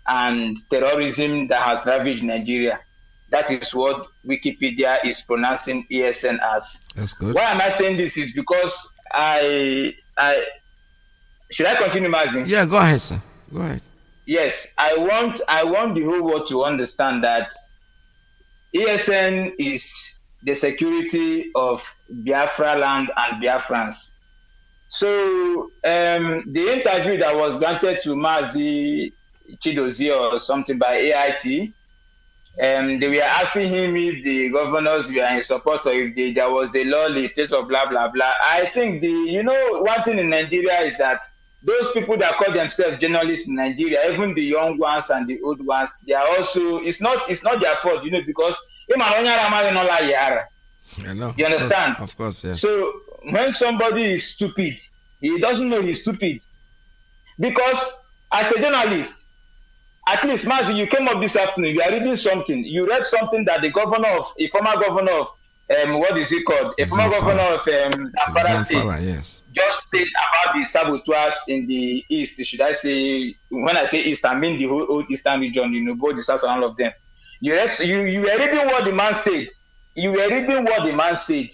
and terrorism that has ravaged Nigeria. That is what Wikipedia is pronouncing ESN as. That's good. Why am I saying this is because should I continue, Mazi? Yeah, go ahead, sir. Go ahead. Yes, I want the whole world to understand that ESN is the security of Biafra land and Biafrans. So the interview that was granted to Mazi Chidozie or something by AIT, they were asking him if the governors were in support or if there was a law, the state of blah, blah, blah. I think one thing in Nigeria is that those people that call themselves journalists in Nigeria, even the young ones and the old ones, they are also, it's not their fault, because I know. You understand? Of course, yes. So when somebody is stupid, he doesn't know he's stupid. Because as a journalist, at least, Mazi, you came up this afternoon, you are reading something. You read something that a former governor of, what is it called? A former governor of Zamfara State, yes, just said about the saboteurs in the east. Should I say, when I say east, I mean the whole eastern region, both the south and all of them. You were reading what the man said.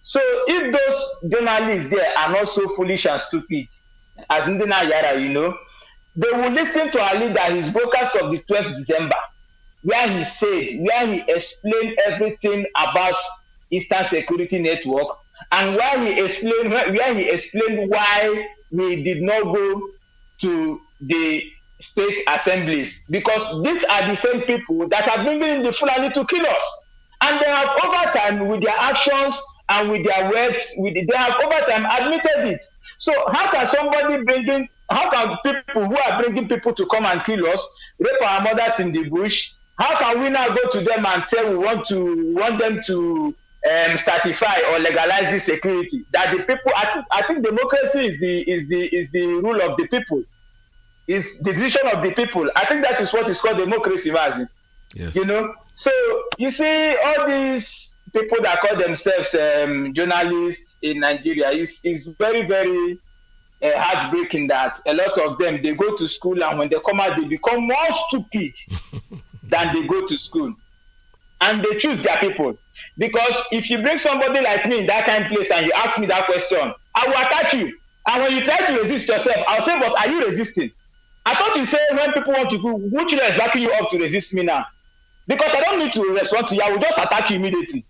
So if those journalists there are not so foolish and stupid, as Indina Yara, they will listen to our leader, his broadcast of the 12th December, where he explained everything about Eastern Security Network, and where he explained why we did not go to the state assemblies, because these are the same people that are bringing in the Fulani to kill us, and they have over time, with their actions and with their words, they have over time admitted it. So how can people who are bringing people to come and kill us, rape our mothers in the bush, how can we now go to them and tell we want them to certify or legalize this security? That the people, I think democracy is the rule of the people, is the decision of the people. I think that is what is called democracy, Mazi. Yes. So you see all these people that call themselves journalists in Nigeria is very, very heartbreaking that a lot of them, they go to school, and when they come out, they become more stupid than they go to school. And they choose their people. Because if you bring somebody like me in that kind of place and you ask me that question, I will attack you. And when you try to resist yourself, I'll say, but are you resisting? I thought you say when people want to go, which is backing you up to resist me now? Because I don't need to respond to you, I will just attack you immediately.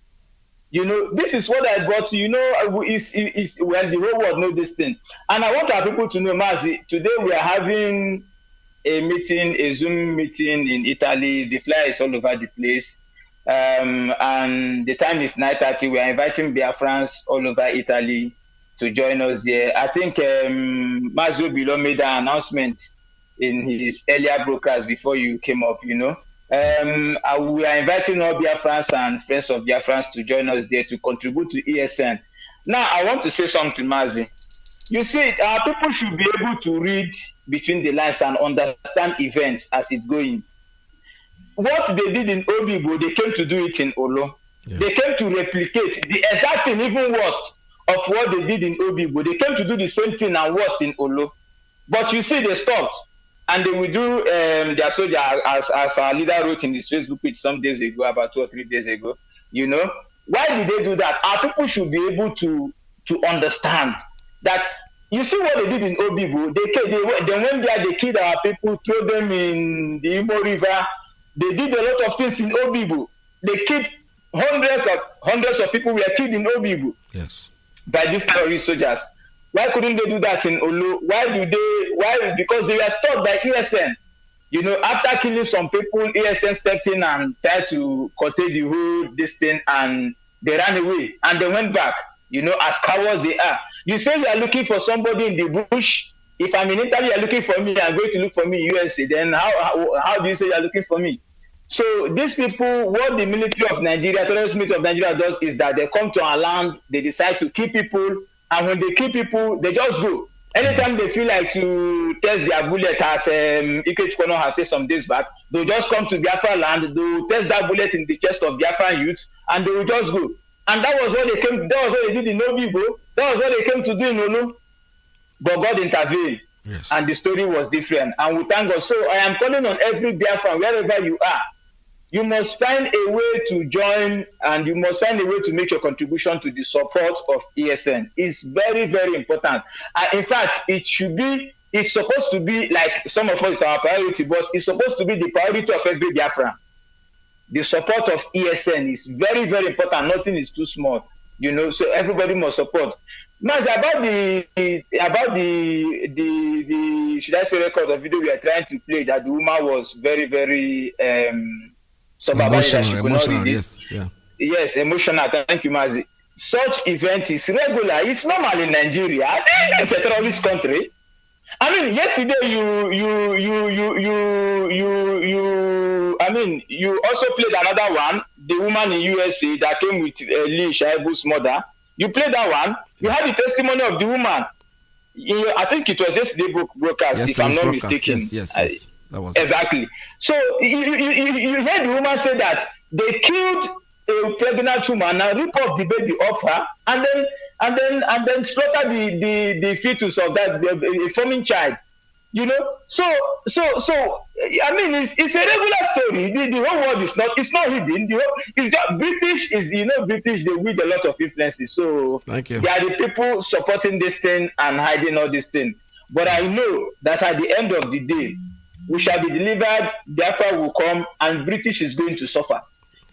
This is what I brought to is when the whole world knows this thing. And I want our people to know, Mazi, today we are having a Zoom meeting in Italy. The flyer is all over the place. And the time is 9:30. We are inviting Biafrans all over Italy to join us there. I think Mazi below made an announcement in his earlier broadcast before you came up, we are inviting all Biafrans and friends of Biafrans to join us there to contribute to ESN. Now, I want to say something, Mazi. You see, our people should be able to read between the lines and understand events as it's going. What they did in Obibo, they came to do it in Olo. Yes. They came to replicate the exact thing, even worse, of what they did in Obibo. They came to do the same thing and worse in Olo. But you see, they stopped. And they withdrew their soldier, as our leader wrote in his Facebook page some days ago, about 2 or 3 days ago. Why did they do that? Our people should be able to understand that. You see what they did in Obibo? They went there, they killed our people, threw them in the Imo River. They did a lot of things in Obibo. They killed hundreds of people were killed in Obibo. Yes. By these terrorist soldiers. Why couldn't they do that in Olu? Why? Because they were stopped by ESN. After killing some people, ESN stepped in and tried to curtail the whole this thing, and they ran away and they went back. As cowards they are. You say you are looking for somebody in the bush. If I'm in Italy, you are looking for me. I'm going to look for me in USA. Then how do you say you are looking for me? So these people, what the military of Nigeria, terrorist military of Nigeria does is that they come to our land, they decide to kill people. And when they kill people, they just go. Anytime they feel like to test their bullet, as Iyke has said some days back, they'll just come to Biafra land, they'll test that bullet in the chest of Biafra youths, and they will just go. And that was what they did in Obibo. That was what they came to do in Olu. But God intervened. Yes. And the story was different. And we thank God. So I am calling on every Biafran, wherever you are. You must find a way to join, and you must find a way to make your contribution to the support of ESN. It's very, very important. In fact, it's supposed to be like some of us, our priority, but it's supposed to be the priority of every Biafran. The support of ESN is very, very important. Nothing is too small, so everybody must support. Mazi, about the should I say record of video we are trying to play, that the woman was very, very emotional, yes, yeah. Yes, emotional. Thank you, Mazi. Such event is regular. It's normal in Nigeria. It's a terrorist country. I mean, yesterday I mean, you also played another one, the woman in USA that came with Lee Shaibu's mother. You played that one. You had the testimony of the woman. I think it was yesterday broadcast, if I'm not mistaken. Yes. That was exactly. So you heard the woman say that they killed a pregnant woman and rip off the baby off her, and then slaughter the fetus of that a forming child. You know, so I mean, it's a regular story. The whole world is not hidden. It's just British is, you know, British, they wield a lot of influences. So thank you. They are the people supporting this thing and hiding all this thing. But I know that at the end of the day, we shall be delivered. Biafra will come, and British is going to suffer,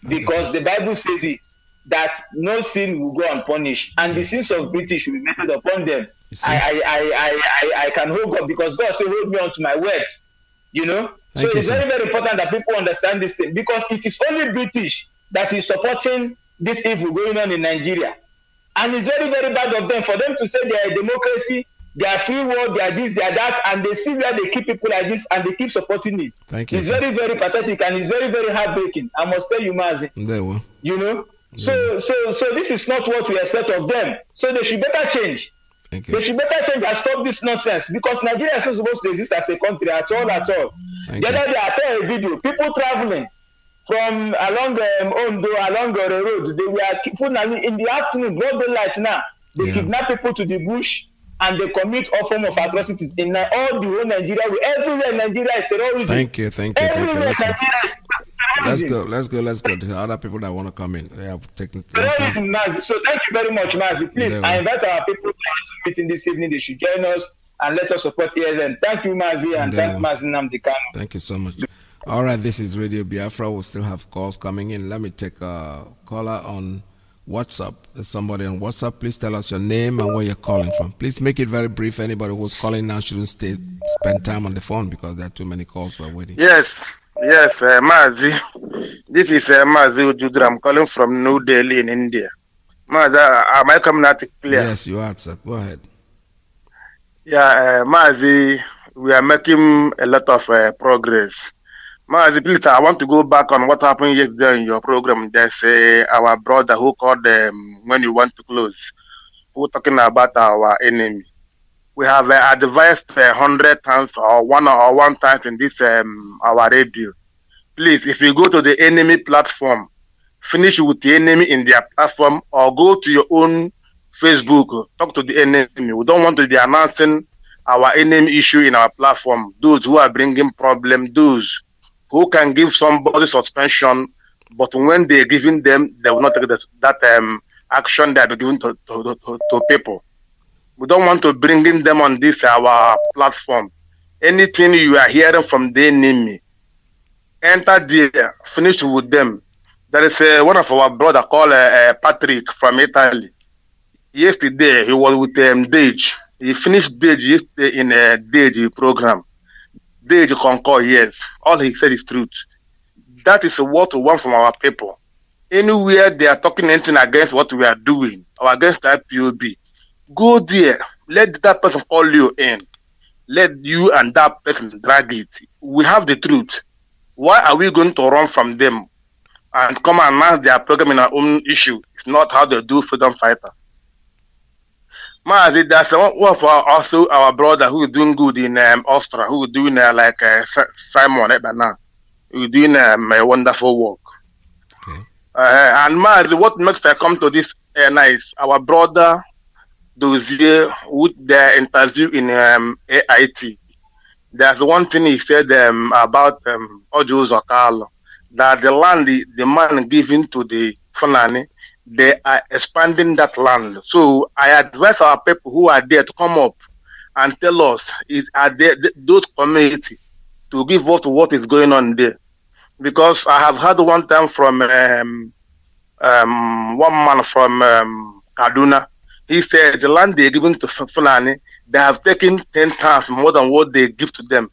because the Bible says it, that no sin will go unpunished, and the sins of British will be meted upon them. I can hold God, because God said, hold me onto my words. You know, so it's very, very important that people understand this thing, because it is only British that is supporting this evil going on in Nigeria, and it's very, very bad of them for them to say they are a democracy, they are free world, they are this, they are that, and they see where they keep people like this and they keep supporting it. It's very, very pathetic, and it's very, very heartbreaking. I must tell you, Mazi. You know, so this is not what we expect of them. So they should better change. They should better change and stop this nonsense, because Nigeria is not supposed to exist as a country at all. The other day I saw a video, people traveling from along Ondo, along the road. They were in the afternoon, broad daylight now. They kidnap people to the bush, and they commit all form of atrocities in all the whole Nigeria. Everywhere in Nigeria is terrorism. Thank you. Let's go. There are other people that want to come in. They have taken terrorism, Mazi. So thank you very much, Mazi. Please, I invite our people to our meeting this evening. They should join us and let us support ESN. Thank you, Mazi, and thank Mazi Nnamdi Kanu. Thank you so much. All right, this is Radio Biafra. We'll still have calls coming in. Let me take a caller on WhatsApp. There's somebody on WhatsApp. Please tell us your name and where you're calling from. Please make it very brief. Anybody who's calling now shouldn't spend time on the phone, because there are too many calls we're waiting. Yes, Mazi. This is Mazi Ujudra. I'm calling from New Delhi in India. Mazi, am I coming out clear? Yes, you are, sir. Go ahead. Yeah, Mazi, we are making a lot of progress. Mazi, please, I want to go back on what happened yesterday in your program. There's our brother who called when you want to close, who talking about our enemy. We have advised 100 times or one time in this our radio. Please, if you go to the enemy platform, finish with the enemy in their platform, or go to your own Facebook, talk to the enemy. We don't want to be announcing our enemy issue in our platform. Those who are bringing problem, those who can give somebody suspension, but when they're giving them, they will not take that action that they're giving to people. We don't want to bring in them on this our platform. Anything you are hearing from the enemy, enter there, finish with them. There is one of our brother called Patrick from Italy. Yesterday he was with Dage. He finished Dage yesterday in a Dage program. Dage concur, yes. All he said is truth. That is what we want from our people. Anywhere they are talking anything against what we are doing or against IPOB, go there. Let that person call you in. Let you and that person drag it. We have the truth. Why are we going to run from them and come and announce their program in our own issue? It's not how they do freedom fighter. Mazi, that's one of also our brother who is doing good in Austria, who is doing like Simon now. Who is doing a wonderful work. Okay. And Mazi, what makes I come to this nice? Our brother Dozier with the interview in AIT. There's one thing he said about Ojo Zokalo, that the land the man given to the Fulani, they are expanding that land. So I advise our people who are there to come up and tell us are there those community to give us what is going on there. Because I have heard one time from one man from Kaduna. He said the land they are giving to Fulani, they have taken 10 times more than what they give to them.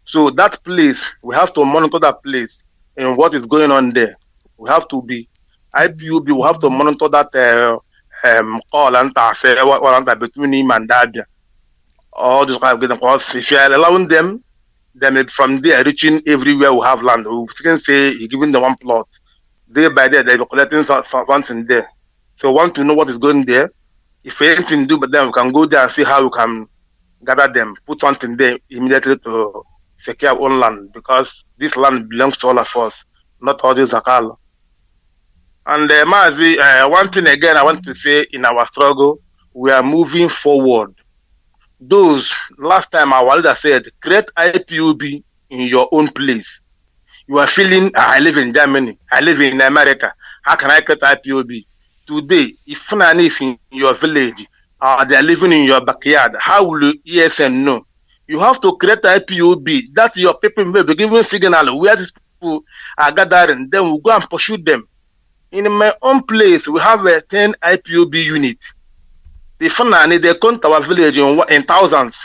So that place, we have to monitor that place and what is going on there. We have to be IPUB. We have to monitor that call and say what between him and Dabia. all this kind of getting, because if you are allowing them, then from there reaching everywhere we have land. We can say you're giving them one plot. Day by day, they're collecting something there. So we want to know what is going there. If anything to do, but then we can go there and see how we can gather them, put something there immediately to secure our own land, because this land belongs to all of us, not all this Zakal. And Mazi, one thing again I want to say, in our struggle, we are moving forward. Those last time our leader said, create IPOB in your own place. You are feeling, I live in Germany, I live in America. How can I create IPOB? Today, if Fulani is in your village, they are living in your backyard, how will ESN know? You have to create IPOB. That your people may be giving signal where these people are gathering. Then we go and pursue them. In my own place, we have a 10 IPOB unit. The Fulani, they come to our village in thousands.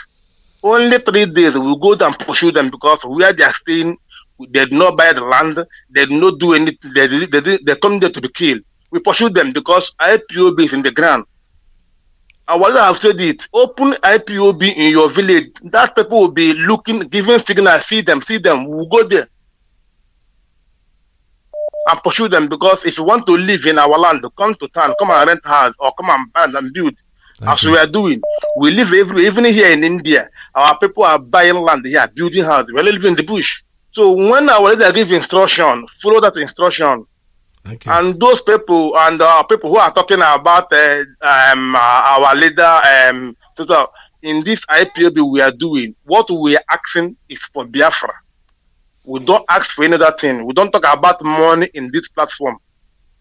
Only 3 days we go and pursue them, because where they are staying, they did not buy the land, they did not do anything, they come there to be killed. We pursue them because IPOB is in the ground. I will have said it. Open IPOB in your village. That people will be looking, giving signal, see them. We'll go there and pursue them, because if you want to live in our land, come to town, come and rent house, or come and buy and build. As we are doing, we live even here in India. Our people are buying land here, building houses. We live in the bush. So when our leader give instruction, follow that instruction. And those people and people who are talking about our leader, in this IPOB we are doing, what we are asking is for Biafra. We don't ask for any other thing. We don't talk about money in this platform,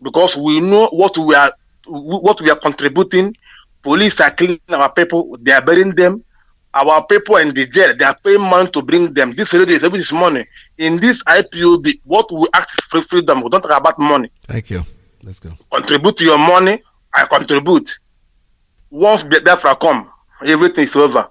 because we know what we are contributing. Police are killing our people, they are burying them. Our people in the jail, they are paying money to bring them. This lady is every money. In this IPOB, what we ask for freedom, we don't talk about money. Thank you. Let's go. Contribute to your money, I contribute. Once Biafra come, everything is over.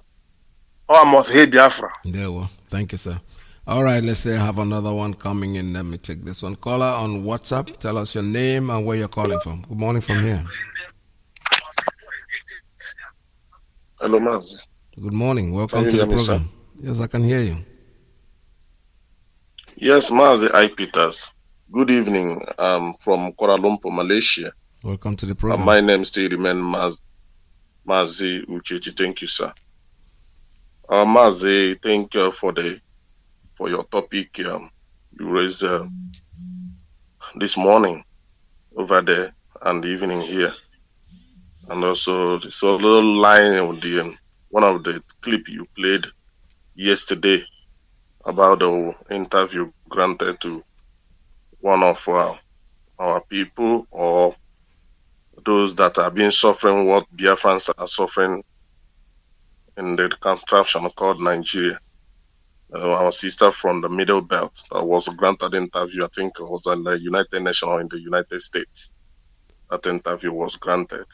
All must hate Biafra. There we go. Thank you, sir. All right, let's say I have another one coming in. Let me take this one. Caller on WhatsApp, tell us your name and where you're calling from. Good morning from here. Hello, Mazi. Good morning. Welcome to the program. Yes, I can hear you. Yes, Mazi I. Peters. Good evening. I'm from Kuala Lumpur, Malaysia. Welcome to the program. My name still remains Mazi Uchechi. Thank you, sir. Mazi, thank you for your topic you raised this morning over there and the evening here. And also, it's a little line of the one of the clip you played yesterday about the interview granted to one of our people, or those that have been suffering what Biafrans are suffering in the contraption called Nigeria. Our sister from the Middle Belt that was granted interview, I think it was in the United Nations or in the United States. That interview was granted.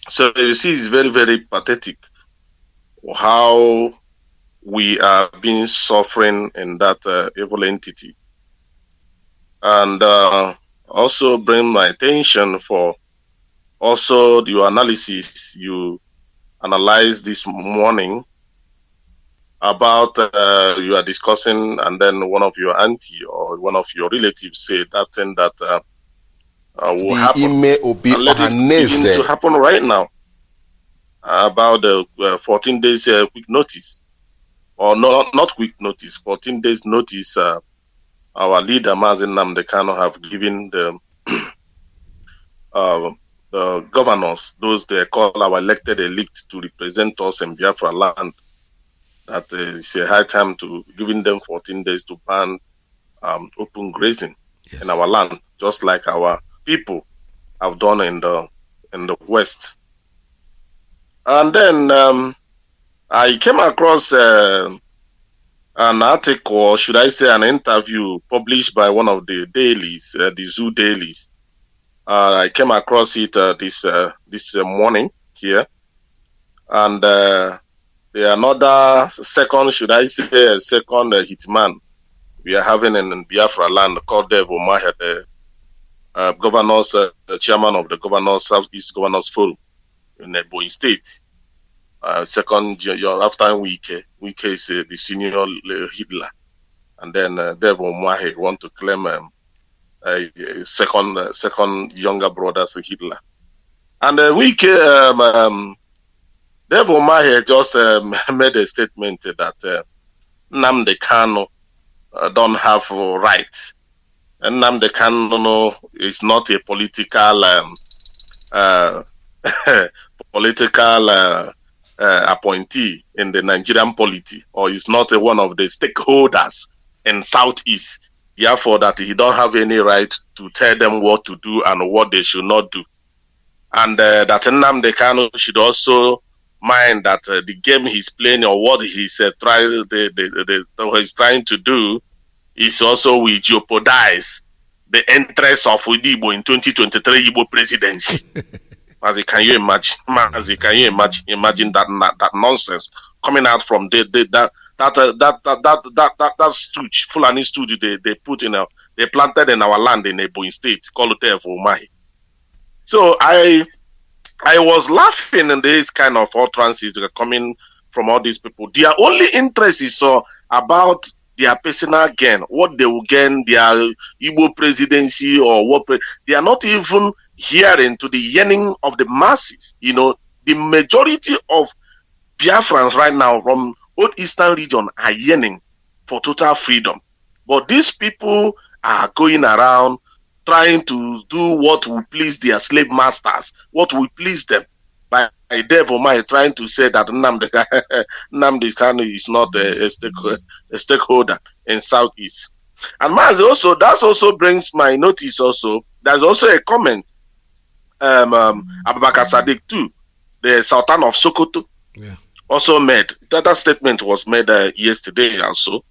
So you see, it's very, very pathetic how we are being suffering in that evil entity. And also bring my attention for also your analysis you analyzed this morning about you are discussing, and then one of your auntie or one of your relatives said that thing that will happen. And let it begin to happen right now about the 14 days quick notice, or not quick notice, 14 days notice. Our leader Mazi Nnamdi Kanu have given the governors, those they call our elected elite, to represent us in Biafra land. That it's a high time to giving them 14 days to ban open grazing in our land, just like our people have done in the West. And then I came across an article, or should I say an interview, published by one of the dailies, the Zoo dailies. I came across it this morning here, and another second, should I say, second hitman we are having in Biafra land, called Dev Umahi, the governors, the chairman of the Southeast Governors Forum in Ebonyi State. second after Iyke. Iyke is the senior Hitler, and then Dev Omahe want to claim a second younger brother as Hitler, and Iyke Dev Omahe just made a statement that Nnamdi Kanu don't have rights, and Nnamdi Kanu is not a political political appointee in the Nigerian polity, or is not one of the stakeholders in Southeast. Therefore, that he don't have any right to tell them what to do and what they should not do, and that Nnamdi Kanu should also mind that the game he's playing or what he's trying to do is also will jeopardize the interest of Igbo in 2023 Igbo presidency. Mazi, can you imagine? Mazi, can you imagine that nonsense coming out from that stooge, Fulani stooge they put in they planted in our land in Ebonyi State called Umahi. So I was laughing in this kind of utterances that are coming from all these people. Their only interest is about their personal gain, what they will gain, their Igbo presidency or what. They are not even hearing to the yearning of the masses. You know, the majority of Biafrans right now from both Eastern region are yearning for total freedom. But these people are going around trying to do what will please their slave masters, what will please them. By devil, trying to say that Nnamdi Kanu is not a stakeholder in Southeast. And Mazi also, that also brings my notice also, there's also a comment, Abubakar Sadiq too, the Sultan of Sokoto, also made, that statement was made yesterday also.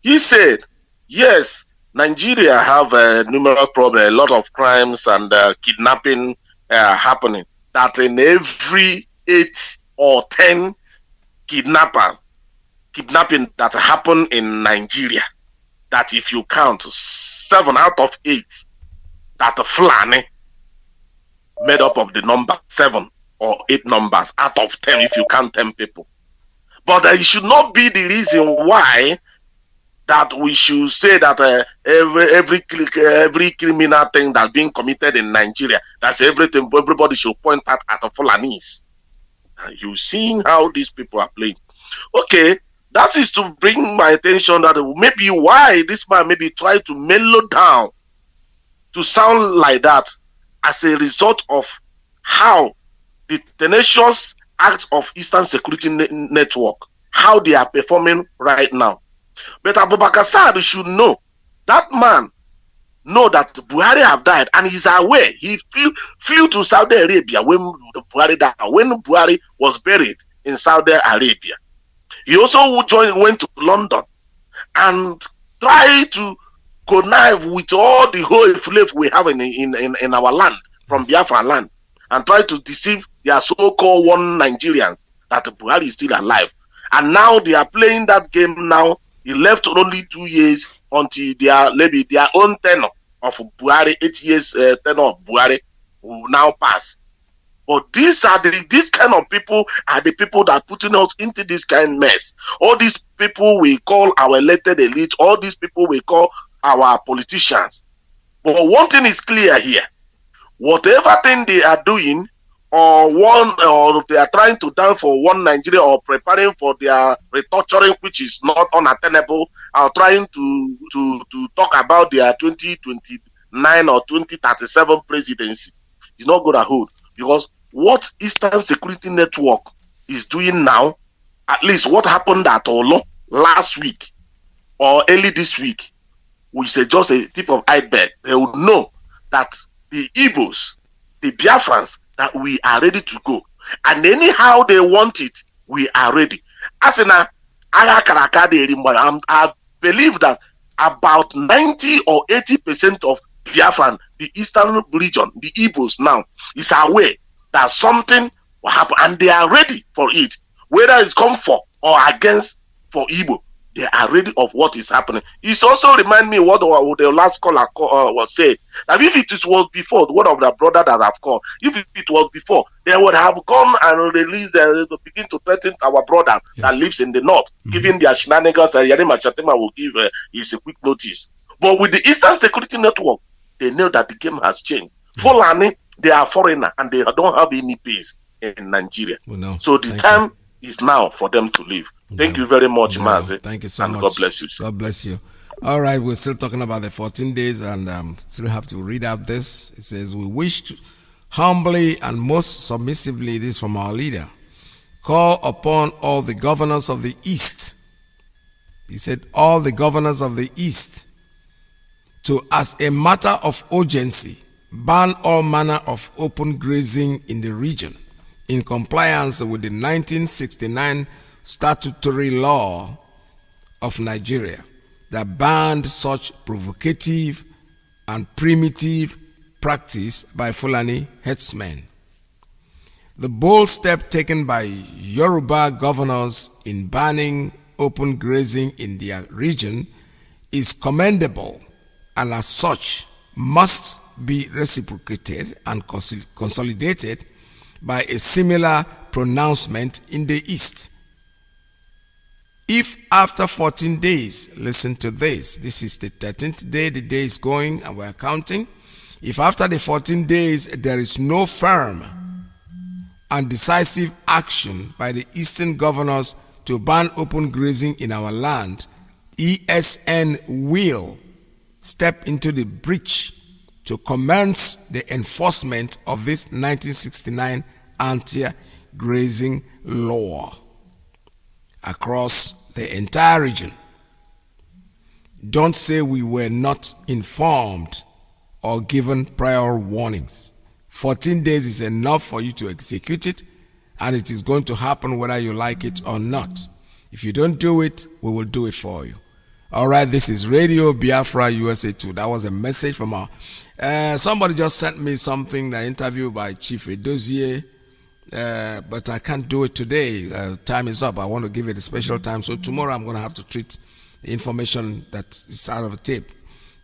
He said, yes, Nigeria have numerous problems, a lot of crimes and kidnapping happening. That in every 8 or 10 kidnapping that happen in Nigeria, that if you count 7 out of 8, that Fulani made up of the number 7 or 8 numbers out of 10 if you count 10 people. But it should not be the reason why that we should say that every criminal thing that's being committed in Nigeria, that's everything, everybody should point at the Fulanis. You've seen how these people are playing. Okay, that is to bring my attention that maybe why this man maybe try to mellow down to sound like that as a result of how the tenacious acts of Eastern Security Network, how they are performing right now. But Abubakar Saad should know, that man know that Buhari have died and he's aware. He flew to Saudi Arabia when Buhari died, when Buhari was buried in Saudi Arabia. He also went to London and tried to connive with all the whole flavor we have in our land, from Biafra land, and try to deceive their so-called one Nigerians that Buhari is still alive. And now they are playing that game now. He left only 2 years until their own tenure of Buhari, 8 years tenure of Buhari will now pass. But these kind of people are the people that are putting us into this kind of mess. All these people we call our elected elite, all these people we call our politicians. But one thing is clear here. Whatever thing they are doing, or they are trying to dance for one Nigeria, or preparing for their retorturing, which is not unattainable, or trying to talk about their 2029 or 2037 presidency, is not going to hold. Because what Eastern Security Network is doing now, at least what happened at Olo last week or early this week, which is just a tip of iceberg, they will know that the Igbos, the Biafrans, that we are ready to go. And anyhow they want it, we are ready. As in I believe that about 90 or 80% of Biafran, the eastern region, the Igbos now, is aware that something will happen and they are ready for it. Whether it's come for or against for Igbo, They are ready of what is happening. It also remind me what the last caller was saying. That if it was before, one of the brother that have called, if it was before, they would have come and release, begin to threaten our brother that lives in the north, giving their shenanigans, and Yarima Shatima will give his a quick notice. But with the Eastern Security Network, they know that the game has changed. Fulani, they are foreigner and they don't have any base in Nigeria. So the time is now for them to leave. Thank you very much, Mazi. Thank you so much. God bless you, sir. God bless you. All right, we're still talking about the 14 days and still have to read out this. It says, we wish to humbly and most submissively, this from our leader, call upon all the governors of the East. He said, all the governors of the East to, as a matter of urgency, ban all manner of open grazing in the region in compliance with the 1969 statutory law of Nigeria that banned such provocative and primitive practice by Fulani herdsmen. The bold step taken by Yoruba governors in banning open grazing in their region is commendable and as such must be reciprocated and consolidated by a similar pronouncement in the East. If after 14 days, listen to this, this is the 13th day, the day is going and we're counting. If after the 14 days there is no firm and decisive action by the Eastern governors to ban open grazing in our land, ESN will step into the breach to commence the enforcement of this 1969 anti-grazing law across the entire region. Don't say we were not informed or given prior warnings. 14 days is enough for you to execute it, and it is going to happen whether you like it or not. If you don't do it, we will do it for you. All right, this is Radio Biafra USA 2. That was a message from our... somebody just sent me something, the interview by Chief Edozie, but I can't do it today. Time is up. I want to give it a special time. So tomorrow I'm going to have to treat the information that is out of the tape.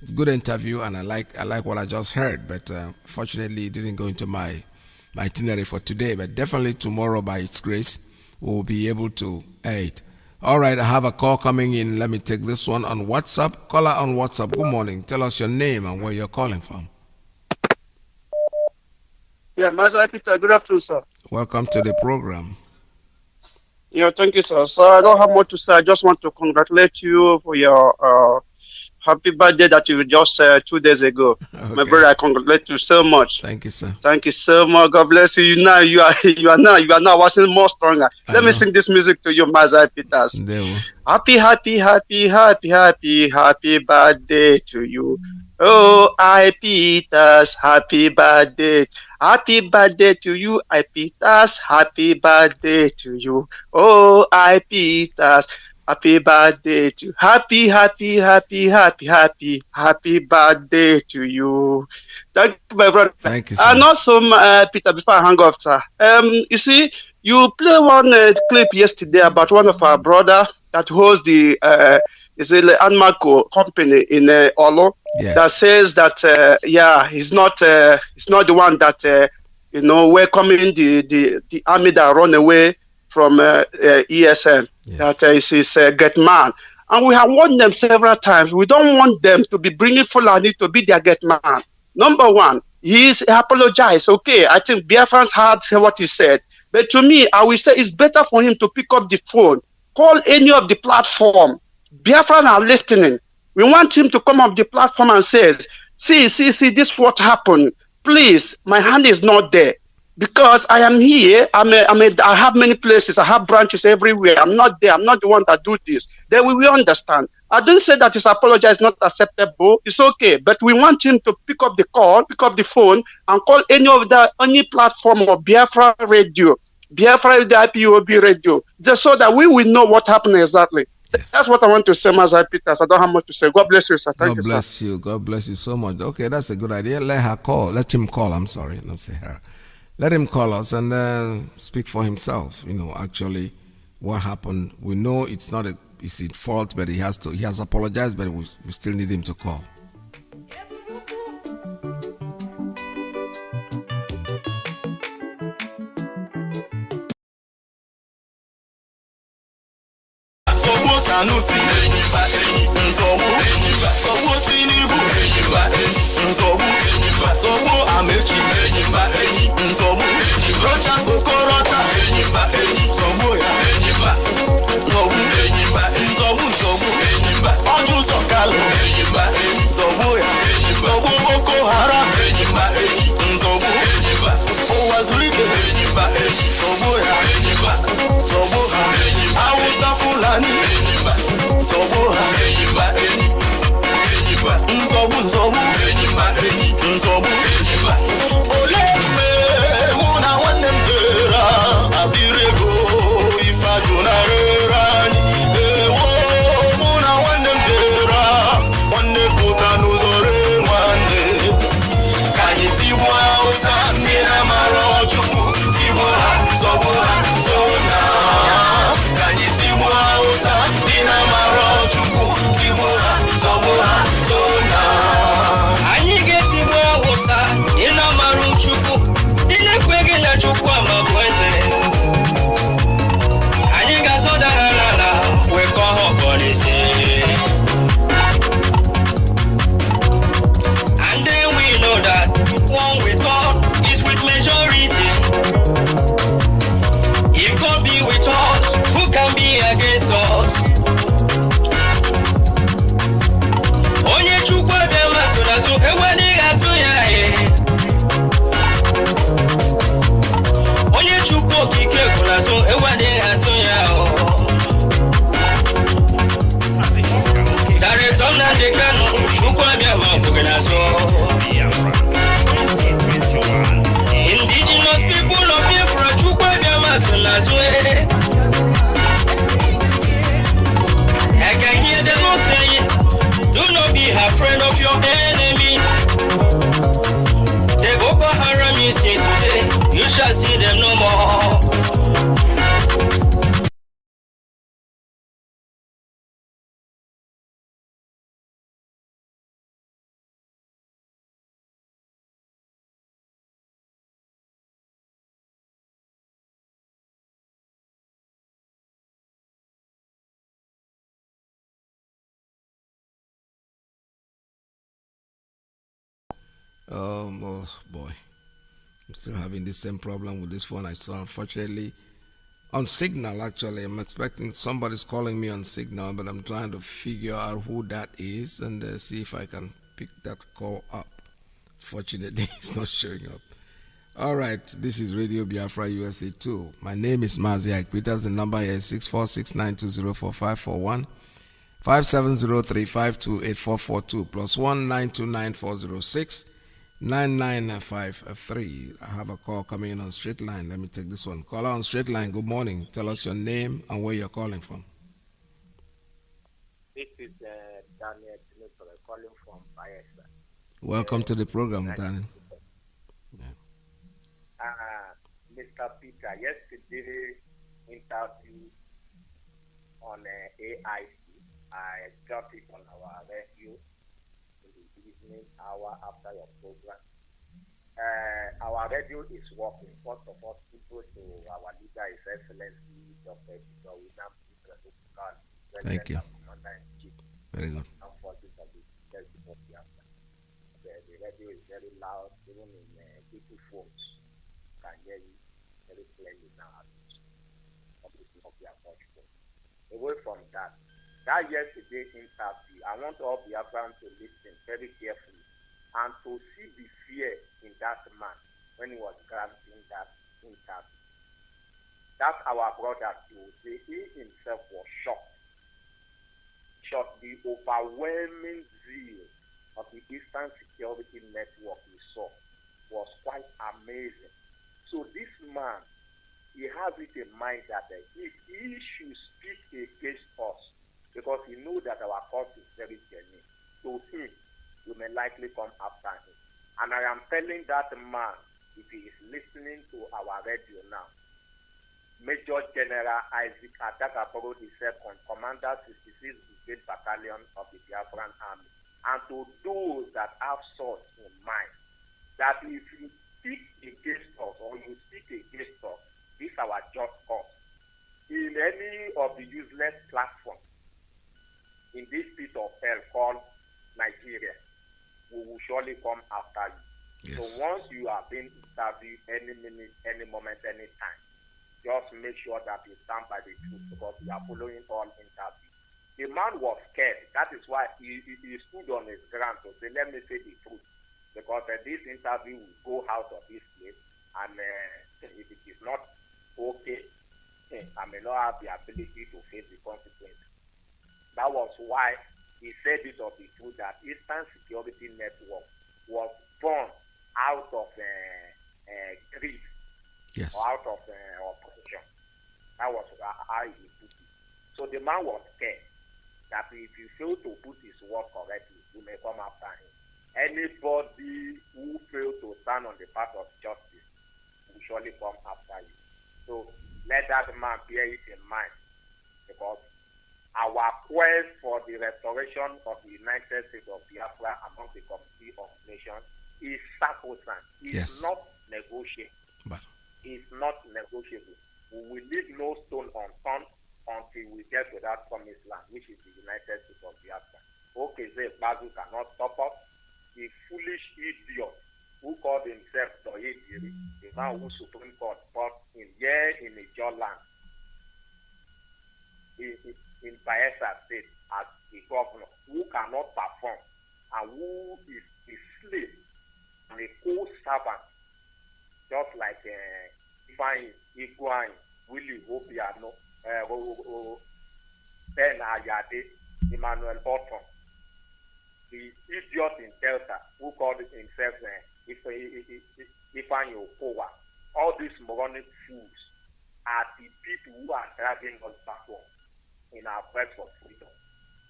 It's a good interview, and I like what I just heard, but fortunately it didn't go into my itinerary for today. But definitely tomorrow, by its grace, we'll be able to air it. All right, I have a call coming in. Let me take this one on WhatsApp. Caller on WhatsApp. Good morning. Tell us your name and where you're calling from. Yeah, Mazi Peter. Good afternoon, sir. Welcome to the program. Yeah, thank you, sir. So I don't have much to say. I just want to congratulate you for your happy birthday that you just 2 days ago. Okay. My brother, I congratulate you so much. Thank you, sir. Thank you so much. God bless you. You are now watching more stronger. Let me sing this music to you, Mazi Peters. Happy birthday to you. Oh, I Peters, happy birthday. Happy birthday to you, I Peters. Happy birthday to you. Oh, I Peters. Happy birthday to you. Happy birthday to you. Thank you, my brother. Thank you, sir. And also, Peter, before I hang up, sir, you see, you play one clip yesterday about one of our brother that holds the Anmaco company in Olo. Yes. That says that he's not the one that welcoming the army that run away from ESN. Yes. That is his get man. And we have warned them several times. We don't want them to be bringing Fulani to be their get man. Number one, he apologized. Okay, I think Biafrans heard what he said. But to me, I will say it's better for him to pick up the phone, call any of the platform. Biafrans are listening. We want him to come up the platform and says, see, this what happened. Please, my hand is not there. Because I am here, I have many places, I have branches everywhere. I'm not there, I'm not the one that do this. Then we will understand. I don't say that his apology is not acceptable. It's okay, but we want him to pick up the call, pick up the phone, and call any platform of Biafra Radio, Biafra Ipob Radio, just so that we will know what happened exactly. Yes. That's what I want to say, Mazi Peters. I don't have much to say. God bless you, sir. Thank you, sir. God bless you. God bless you so much. Okay, that's a good idea. Let him call. I'm sorry, not say her. Let him call us and speak for himself. Actually, what happened. We know it's not is in fault, but he has apologized, but we still need him to call. Sanusi, Nsobu, Tinubu, Nsobu, Amechi, Nsobu, Rocha Sokorota, Nsobu ya, Nsobu, Oju Tokalo, Nsobu ya, Nsobu Boko Haram, Nsobu, Owazurike, Nsobu ya, Nsobu ha, Awuta Fulani, Nsobu ha, Nsobu, Oleme, Muna Wanemdera, Abirego, Ifajunarani, Ewo, Muna Wanemdera, Wane Putanuzore, Wane, Kanyitiwa, Osamina Marochuku, Tiwa, Nsobu ha, Zona, Kanyitiwa, Osamina Marochuku, Tiwa, Nsobu ha, Zona. Anyị ga-etigbu awụsa ịna mara Chukwu dị na-ekweghị na Chukwu amabụ eze. Anyị ga-azọda ha n'ala wee kọọ ha ọkọlịsị. And then we know that one with God is with majority. If God be with us, who can be against us? Onye Chukwu abịa masị n'azụ enwedịghị atụ ya ihe. Onye Chukwu okike kwụ n'azụ enwedịghị atụ ya ahụ. Director Nnamdi Kanu, Chukwu abịa ma ọ bụghị n'azụ. Indigenous people of Biafra, Chukwu abịa masị n'azụ. I can hear them all saying, do not be afraid of your enemies. The Boko Haram you see today, you shall see them no more. Oh boy, I'm still having the same problem with this phone. I saw, unfortunately, on Signal. Actually, I'm expecting somebody's calling me on Signal, but I'm trying to figure out who that is and see if I can pick that call up. Fortunately, it's not showing up. All right, this is Radio Biafra USA 2. My name is Mazi. Iyke. The number here is 64692045541 5703528442 plus 1929406 99553. I have a call coming in on straight line. Let me take this one. Caller on straight line. Good morning. Tell us your name and where you're calling from. This is Daniel calling from Biafra. Welcome to the program, Daniel. Mr. Peter, yesterday interview on AIC. I got it on our radio in the evening hour after your program. Our radio is working. First of all, people to our leader, His Excellency Dr. William. Thank you. Very good. The radio is very loud, even in people phones. Can hear you very clearly now. Away from that yesterday interview, I want all Biafrans to listen very carefully and to see the fear in that man when he was granting that interview. That's our brother too. He himself was shocked. The overwhelming zeal of the Eastern Security Network we saw was quite amazing. So this man, he has it in mind that if he should speak against us, because he knows that our cause is very genuine, to him, we may likely come after him. And I am telling that man, if he is listening to our radio now, Major General Isaac Adagaboro II, Commander 66 Brigade Battalion of the Biafran Army, and to those that have such in mind, that if you speak against us or you speak against us, this is our just cause. In any of the useless platforms in this pit of hell called Nigeria, we will surely come after you. Yes. So once you are being interviewed any minute, any moment, any time, just make sure that you stand by the truth, because we are following all interviews. The man was scared. That is why he stood on his ground to say, let me say the truth. Because this interview will go out of this place, and if it is not okay, I may not have the ability to face the consequences. That was why he said it of the truth, that Eastern Security Network was born out of greed. Yes. Or out of opposition. That was how he put it. So the man was scared that if you fail to put his word correctly, you may come after him. Anybody who fails to stand on the path of justice will surely come after you. So let that man bear it in mind, because our quest for the restoration of the United States of Biafra among the Committee of Nations is sacrosanct. It's not negotiable. Is not negotiable. We will leave no stone unturned until we get to that promised land, which is the United States of Biafra. Okay, say Mazi cannot stop us. The foolish idiot who called himself Doyediri, the man who Supreme Court brought in here in a John land, in Biafra State as a governor, who cannot perform and who is a slave and a co-servant, just like Iyke, Willie Obiano, Ben Ayade, Emmanuel Otton, the idiot in Delta who called himself Ifeanyi Okowa. All these moronic fools are the people who are dragging us backward in our quest for freedom.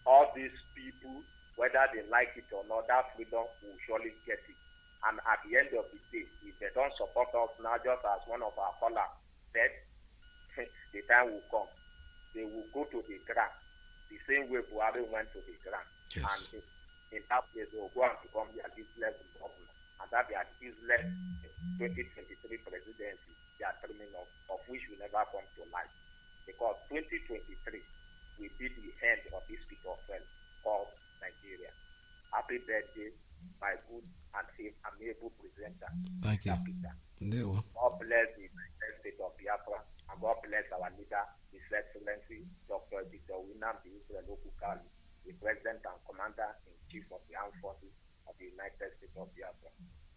All these people, whether they like it or not, that freedom will surely get it. And at the end of the day, if they don't support us now, just as one of our callers said, the time will come. They will go to the ground, the same way Buhari went to the ground. Yes. And in that place, they will go and become their useless government. And that their useless 2023 presidency, they are dreaming of which will never come to life. Because 2023 will be the end of this pit of hell called Nigeria. Happy birthday, my good and amiable presenter. Thank you. God bless the United States of Biafra, and God bless our leader, His Excellency Dr. Victor Winam, the Israel Okukali, the President and Commander-in-Chief of the Armed Forces of the United States of Biafra.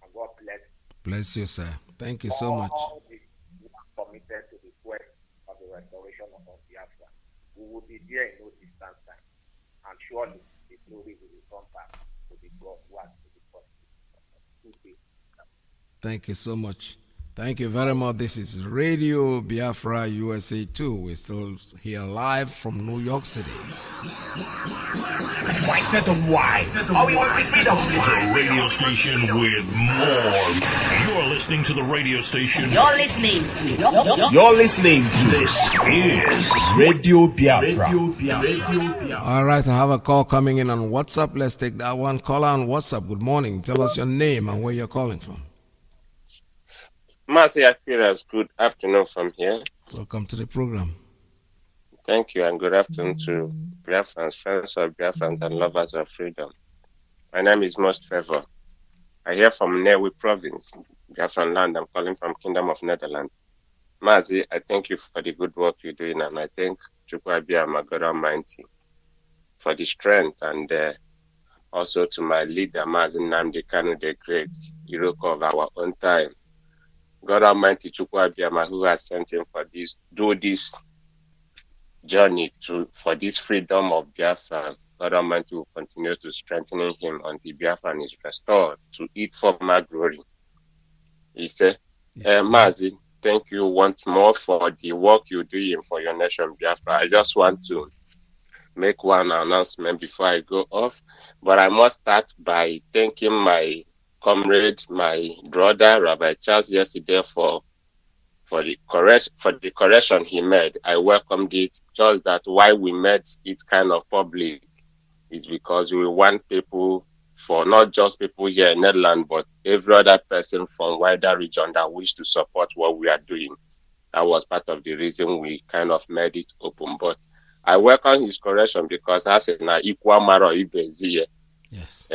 And God bless. Bless you, sir. Thank you so much. All the committed to the quest of the restoration of Biafra. We will be there in no distant time, and surely the glory will return back to the God who has to be possible. Thank you so much. Thank you very much. This is Radio Biafra USA 2. We're still here live from New York City. White, set them white. Oh, we want to see them. The radio station with more. You're listening to the radio station. You're listening to. You're listening to. This is Radio Biafra. All right, I have a call coming in on WhatsApp. Let's take that one. Caller on WhatsApp. Good morning. Tell us your name and where you're calling from. Mazi Akira's good afternoon from here. Welcome to the program. Thank you, and good afternoon to Biafrans, friends of Biafrans and lovers of freedom. My name is Most Favor. I hear from Newe province, Biafran land. I'm calling from Kingdom of Netherlands. Mazi, I thank you for the good work you're doing, and I thank Chukwu Abiyama, God Almighty, for the strength, and also to my leader, Mazi Nnamdi Kanu, the great hero of our own time. God Almighty, Chukwu Abiyama, who has sent him for this, do this journey for this freedom of Biafra. God Almighty will continue to strengthen him until Biafra is restored to its former glory. He said, Mazi, thank you once more for the work you're doing for your nation, Biafra. I just want to make one announcement before I go off, but I must start by thanking my comrade, my brother, Rabbi Charles, yesterday for for the correction he made. I welcomed it. Just that why we made it kind of public is because we want people, for not just people here in Netherlands, but every other person from wider region that wish to support what we are doing. That was part of the reason we kind of made it open. But I welcome his correction because I said na equal maro ibezie. Yes.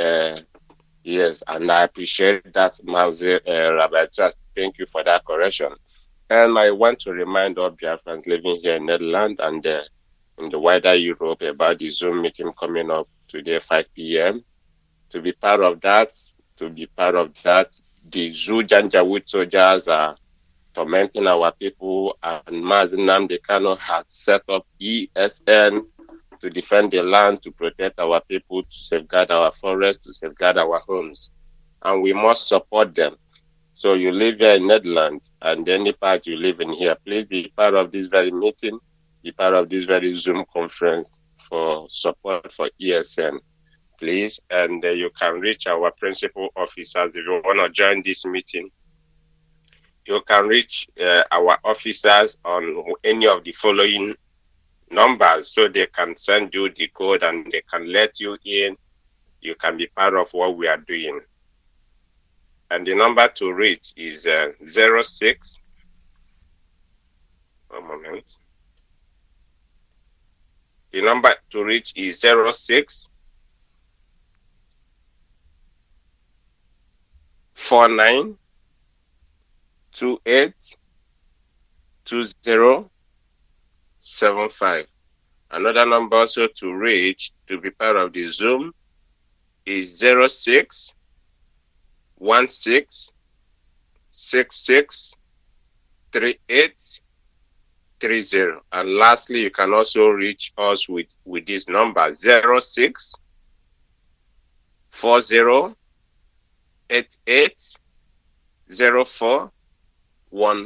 Yes, and I appreciate that, Mazi, Rabbi. Just thank you for that correction. And I want to remind all Biafrans living here in Netherlands and in the wider Europe about the Zoom meeting coming up today, 5 p.m. To be part of that, the Zoo Janjaweed soldiers are tormenting our people, and Mazi Nnamdi Kanu had set up ESN to defend the land, to protect our people, to safeguard our forests, to safeguard our homes. And we must support them. So you live here in Netherlands, and any part you live in here, please be part of this very meeting, be part of this very Zoom conference for support for ESN, please. And you can reach our principal officers if you want to join this meeting. You can reach our officers on any of the following numbers, so they can send you the code and they can let you in. You can be part of what we are doing. And the number to reach is 06. One moment. The number to reach is 06 49 28 20 75. Another number also to reach to be part of the Zoom is 06 16 66 38 30. And lastly, you can also reach us with this number 06 40 88 04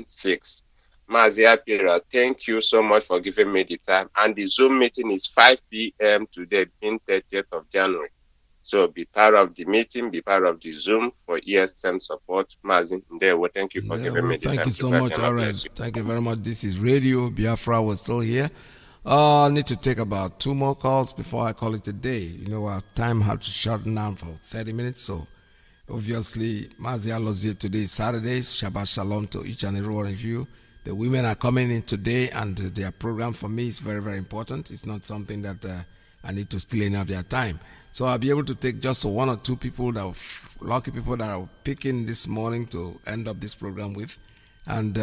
16. Mazi Apira, thank you so much for giving me the time. And the Zoom meeting is 5 p.m. today, being 30th of January. So be part of the meeting, be part of the Zoom for ESM support. Mazi, thank you for giving me the time. Thank you so much. All right. Thank you very much. This is Radio Biafra. We're still here. I need to take about 2 more calls before I call it a day. You know, our time had to shorten down for 30 minutes. So obviously, Mazi Alozie, today is Saturday. Shabbat Shalom to each and every one of you. The women are coming in today, and their program for me is very, very important. It's not something that I need to steal any of their time. So I'll be able to take just 1 or 2 people, lucky people that I'll pick in this morning to end up this program with. And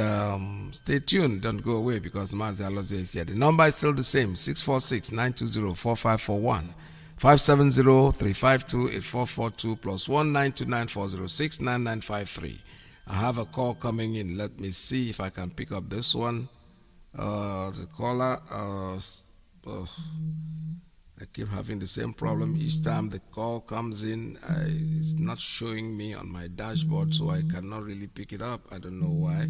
stay tuned. Don't go away because Mazi Alozie is here. The number is still the same, 646-920-4541. 570-352-8442 plus 1-929-406-9953. I have a call coming in. Let me see if I can pick up this one. The caller, I keep having the same problem. Each time the call comes in, it's not showing me on my dashboard, so I cannot really pick it up. I don't know why.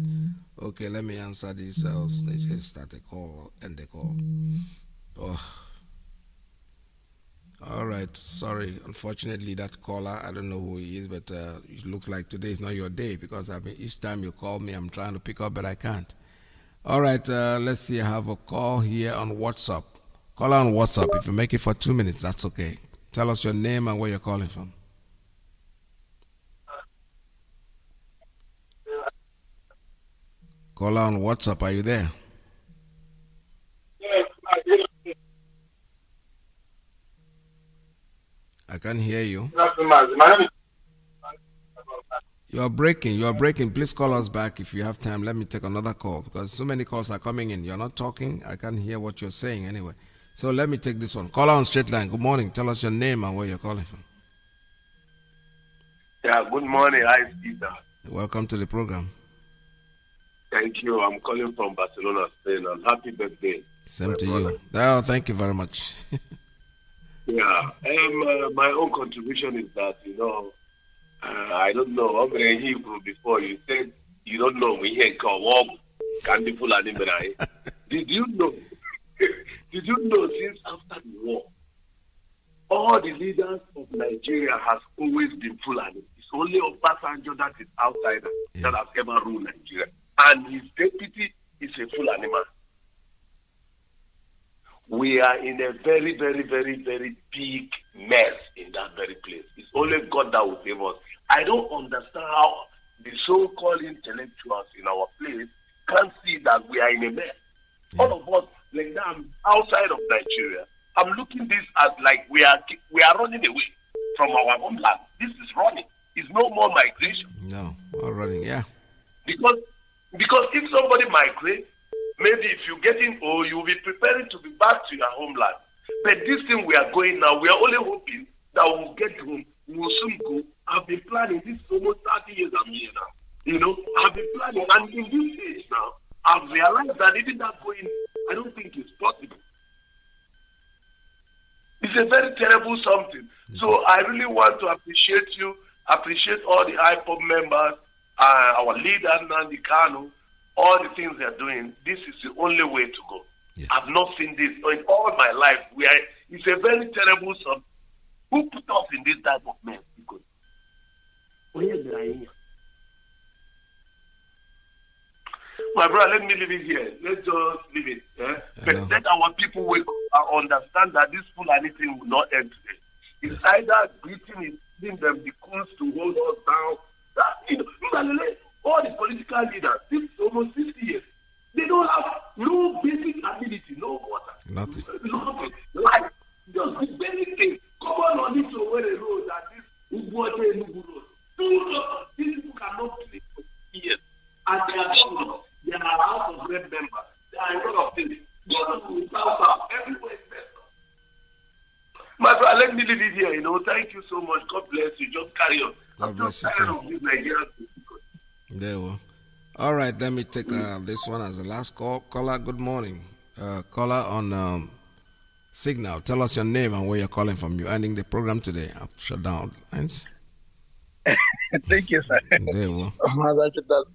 Okay, let me answer this. They say start a call, end the call. All right, sorry. Unfortunately, that caller, I don't know who he is, but it looks like today is not your day because each time you call me, I'm trying to pick up, but I can't. All right, let's see. I have a call here on WhatsApp. Call on WhatsApp. If you make it for 2 minutes, that's okay. Tell us your name and where you're calling from. Call on WhatsApp. Are you there? I can't hear you. You're breaking. Please call us back if you have time. Let me take another call because so many calls are coming in. You're not talking. I can't hear what you're saying anyway. So let me take this one. Call on straight line. Good morning. Tell us your name and where you're calling from. Yeah, good morning. Hi, Peter. Welcome to the program. Thank you. I'm calling from Barcelona, Spain, and happy birthday. Same to you. Oh, thank you very much. Yeah, my own contribution is that, I don't know, I'm in Hebrew before, you said you don't know, we hear can be full Did you know, since after the war, all the leaders of Nigeria has always been Fulani. It's only Obasanjo that is outsider that has ever ruled Nigeria. and his deputy is a full animal. We are in a very, very, very, very big mess in that very place. It's only God that will save us. I don't understand how the so-called intellectuals in our place can't see that we are in a mess. All of us, like that, I'm outside of Nigeria. I'm looking this as like we are running away from our homeland. This is running. It's no more migration. No, all running, yeah. Because if somebody migrates, maybe if you're getting old, you'll be preparing to be back to your homeland. But this thing we are going now, we are only hoping that we'll get home. We'll soon go. I've been planning this for almost 30 years I'm here now. You know, I've been planning, and in this age now, I've realized that even that going, I don't think it's possible. It's a very terrible something. So I really want to appreciate you, appreciate all the Ipob members, our leader, Nandi Kanu, all the things they're doing. This is the only way to go. Yes. I've not seen this in all my life. It's a very terrible something. Who put us in this type of mess? Because my brother, let me leave it here. Let's just leave it. But let our people wake up and understand that this Fulani thing will not end today. It's either beating them the coons to hold us down. That, you know, all the political leaders, this is almost 60 years, they don't have no basic ability, no water. Nothing. Life. Just the basic thing. Come on this over the road that this water in the road. These people cannot play for years. And they are governors. They are House of Red members. They are a lot of things. Governors will South, everywhere is better. My brother, let me leave it here. You know, thank you so much. God bless you. Just carry on. God bless you too. There we go. All right, let me take this one as the last call. Caller, good morning. Caller on Signal. Tell us your name and where you're calling from. You're ending the program today. I'll shut down lines. Thank you, sir. There we go.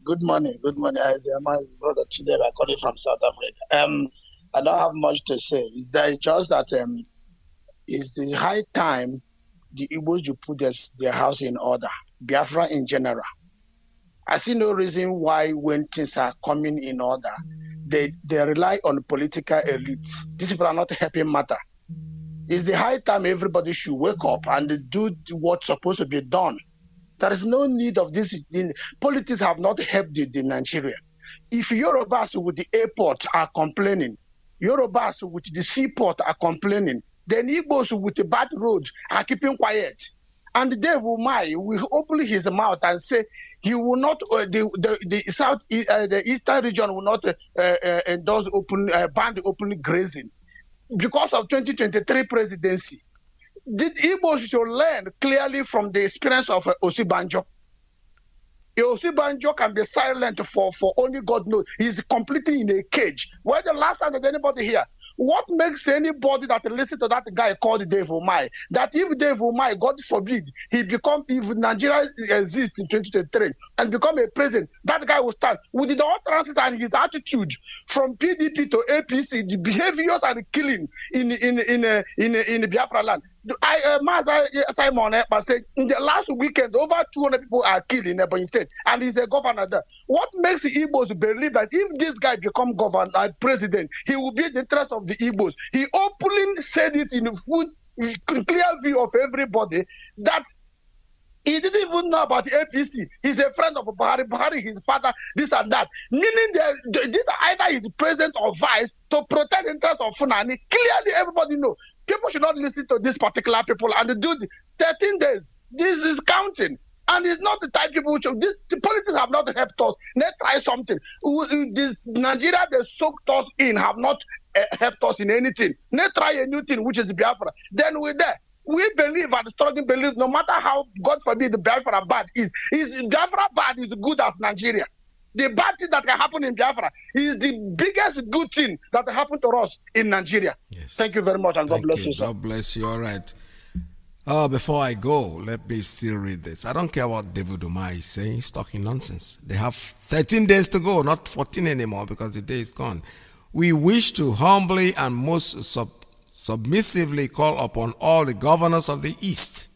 Good morning. Good morning. My brother Chidera calling from South Africa. I don't have much to say. It's just that it's the high time the Igbos to put their house in order. Biafra in general. I see no reason why when things are coming in order, they rely on political elites. These people are not helping matter. It's the high time everybody should wake up and do what's supposed to be done. There is no need of this. Politics have not helped the Nigeria. If Yorubas with the airport are complaining, Yorubas with the seaport are complaining, then Igbos with the bad roads are keeping quiet. And Dave Umai will open his mouth and say he will not, the eastern region will not endorse ban the open grazing because of 2023 presidency. The Igbos should learn clearly from the experience of Osibanjo. Osibanjo can be silent for only God knows. He's completely in a cage. Where the last time did anybody hear? What makes anybody that listen to that guy called Dave Umai, that if Dave Umai, God forbid, if Nigeria exists in 2023 and become a president, that guy will stand with the utterances and his attitude from PDP to APC, the behaviors and the killing in Biafra land. Simon said in the last weekend, over 200 people are killed in Ebonyi State, and he's a governor there. What makes the Igbos believe that if this guy become governor, president, he will be the interest of the Igbos? He openly said it in full, clear view of everybody that he didn't even know about the APC. He's a friend of Buhari, his father, this and that. Meaning this either is president or vice to protect the interest of Funani. Clearly, everybody knows. People should not listen to these particular people and do 13 days. This is counting. And it's not the type of people the politics have not helped us. Let's try something. This Nigeria, they soaked us in, have not helped us in anything. Let's try a new thing, which is Biafra. Then we're there. We believe and strongly believe, no matter how, God forbid, the Biafra bad is Biafra bad is good as Nigeria. The bad thing that can happen in Biafra is the biggest good thing that happened to us in Nigeria. Yes. Thank you very much, and God bless you, sir. God bless you. All right. Before I go, let me still read this. I don't care what David Umai is saying. He's talking nonsense. They have 13 days to go, not 14 anymore, because the day is gone. We wish to humbly and most submissively call upon all the governors of the East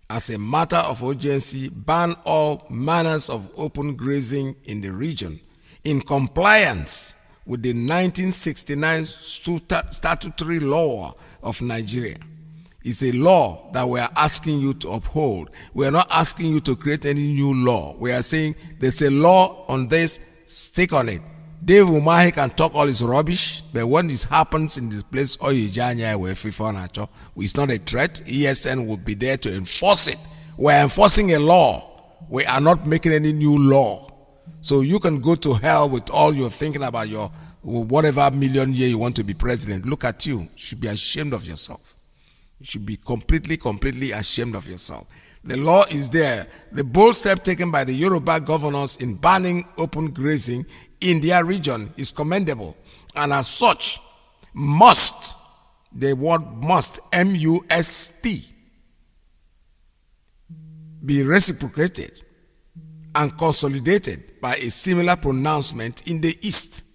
as a matter of urgency, ban all manners of open grazing in the region in compliance with the 1969 statutory law of Nigeria. It's a law that we are asking you to uphold. We are not asking you to create any new law. We are saying there's a law on this, stick on it. Dave Umahi can talk all his rubbish, but when this happens in this place, it's not a threat. ESN will be there to enforce it. We're enforcing a law. We are not making any new law. So you can go to hell with all you're thinking about your whatever million year you want to be president. Look at you. You should be ashamed of yourself. You should be completely ashamed of yourself. The law is there. The bold step taken by the Yoruba governors in banning open grazing in their region is commendable, and as such must, the word must, M-U-S-T, be reciprocated and consolidated by a similar pronouncement in the East.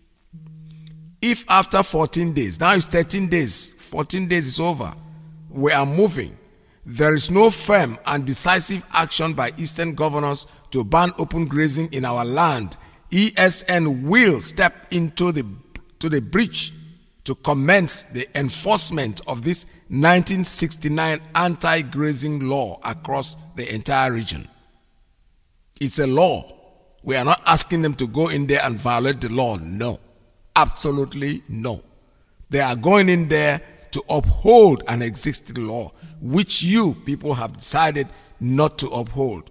If after 14 days, now it's 13 days, 14 days is over, we are moving, there is no firm and decisive action by Eastern governors to ban open grazing in our land, ESN will step into the breach to commence the enforcement of this 1969 anti-grazing law across the entire region. It's a law. We are not asking them to go in there and violate the law. No. Absolutely no. They are going in there to uphold an existing law, which you people have decided not to uphold.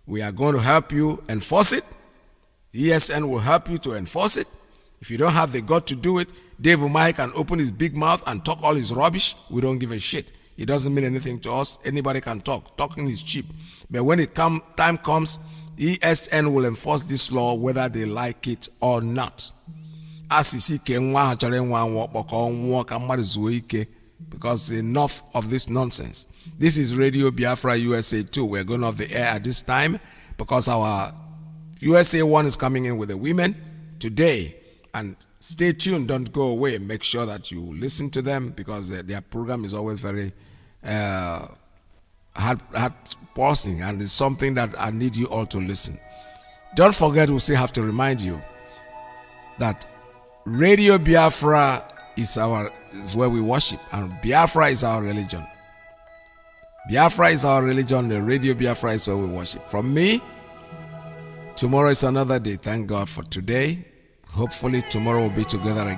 We are going to help you enforce it. ESN will help you to enforce it. If you don't have the gut to do it, Dave Umahi can open his big mouth and talk all his rubbish. We don't give a shit. It doesn't mean anything to us. Anybody can talk. Talking is cheap. But when time comes, ESN will enforce this law whether they like it or not. Because enough of this nonsense. This is Radio Biafra USA 2. We're going off the air at this time because our USA 1 is coming in with the women today. And stay tuned, don't go away. Make sure that you listen to them because their program is always very hard-pulsing, and it's something that I need you all to listen. Don't forget, we still have to remind you that Radio Biafra is where we worship, and Biafra is our religion. Biafra is our religion, the Radio Biafra is where we worship. From me, tomorrow is another day. Thank God for today. Hopefully tomorrow we'll be together again.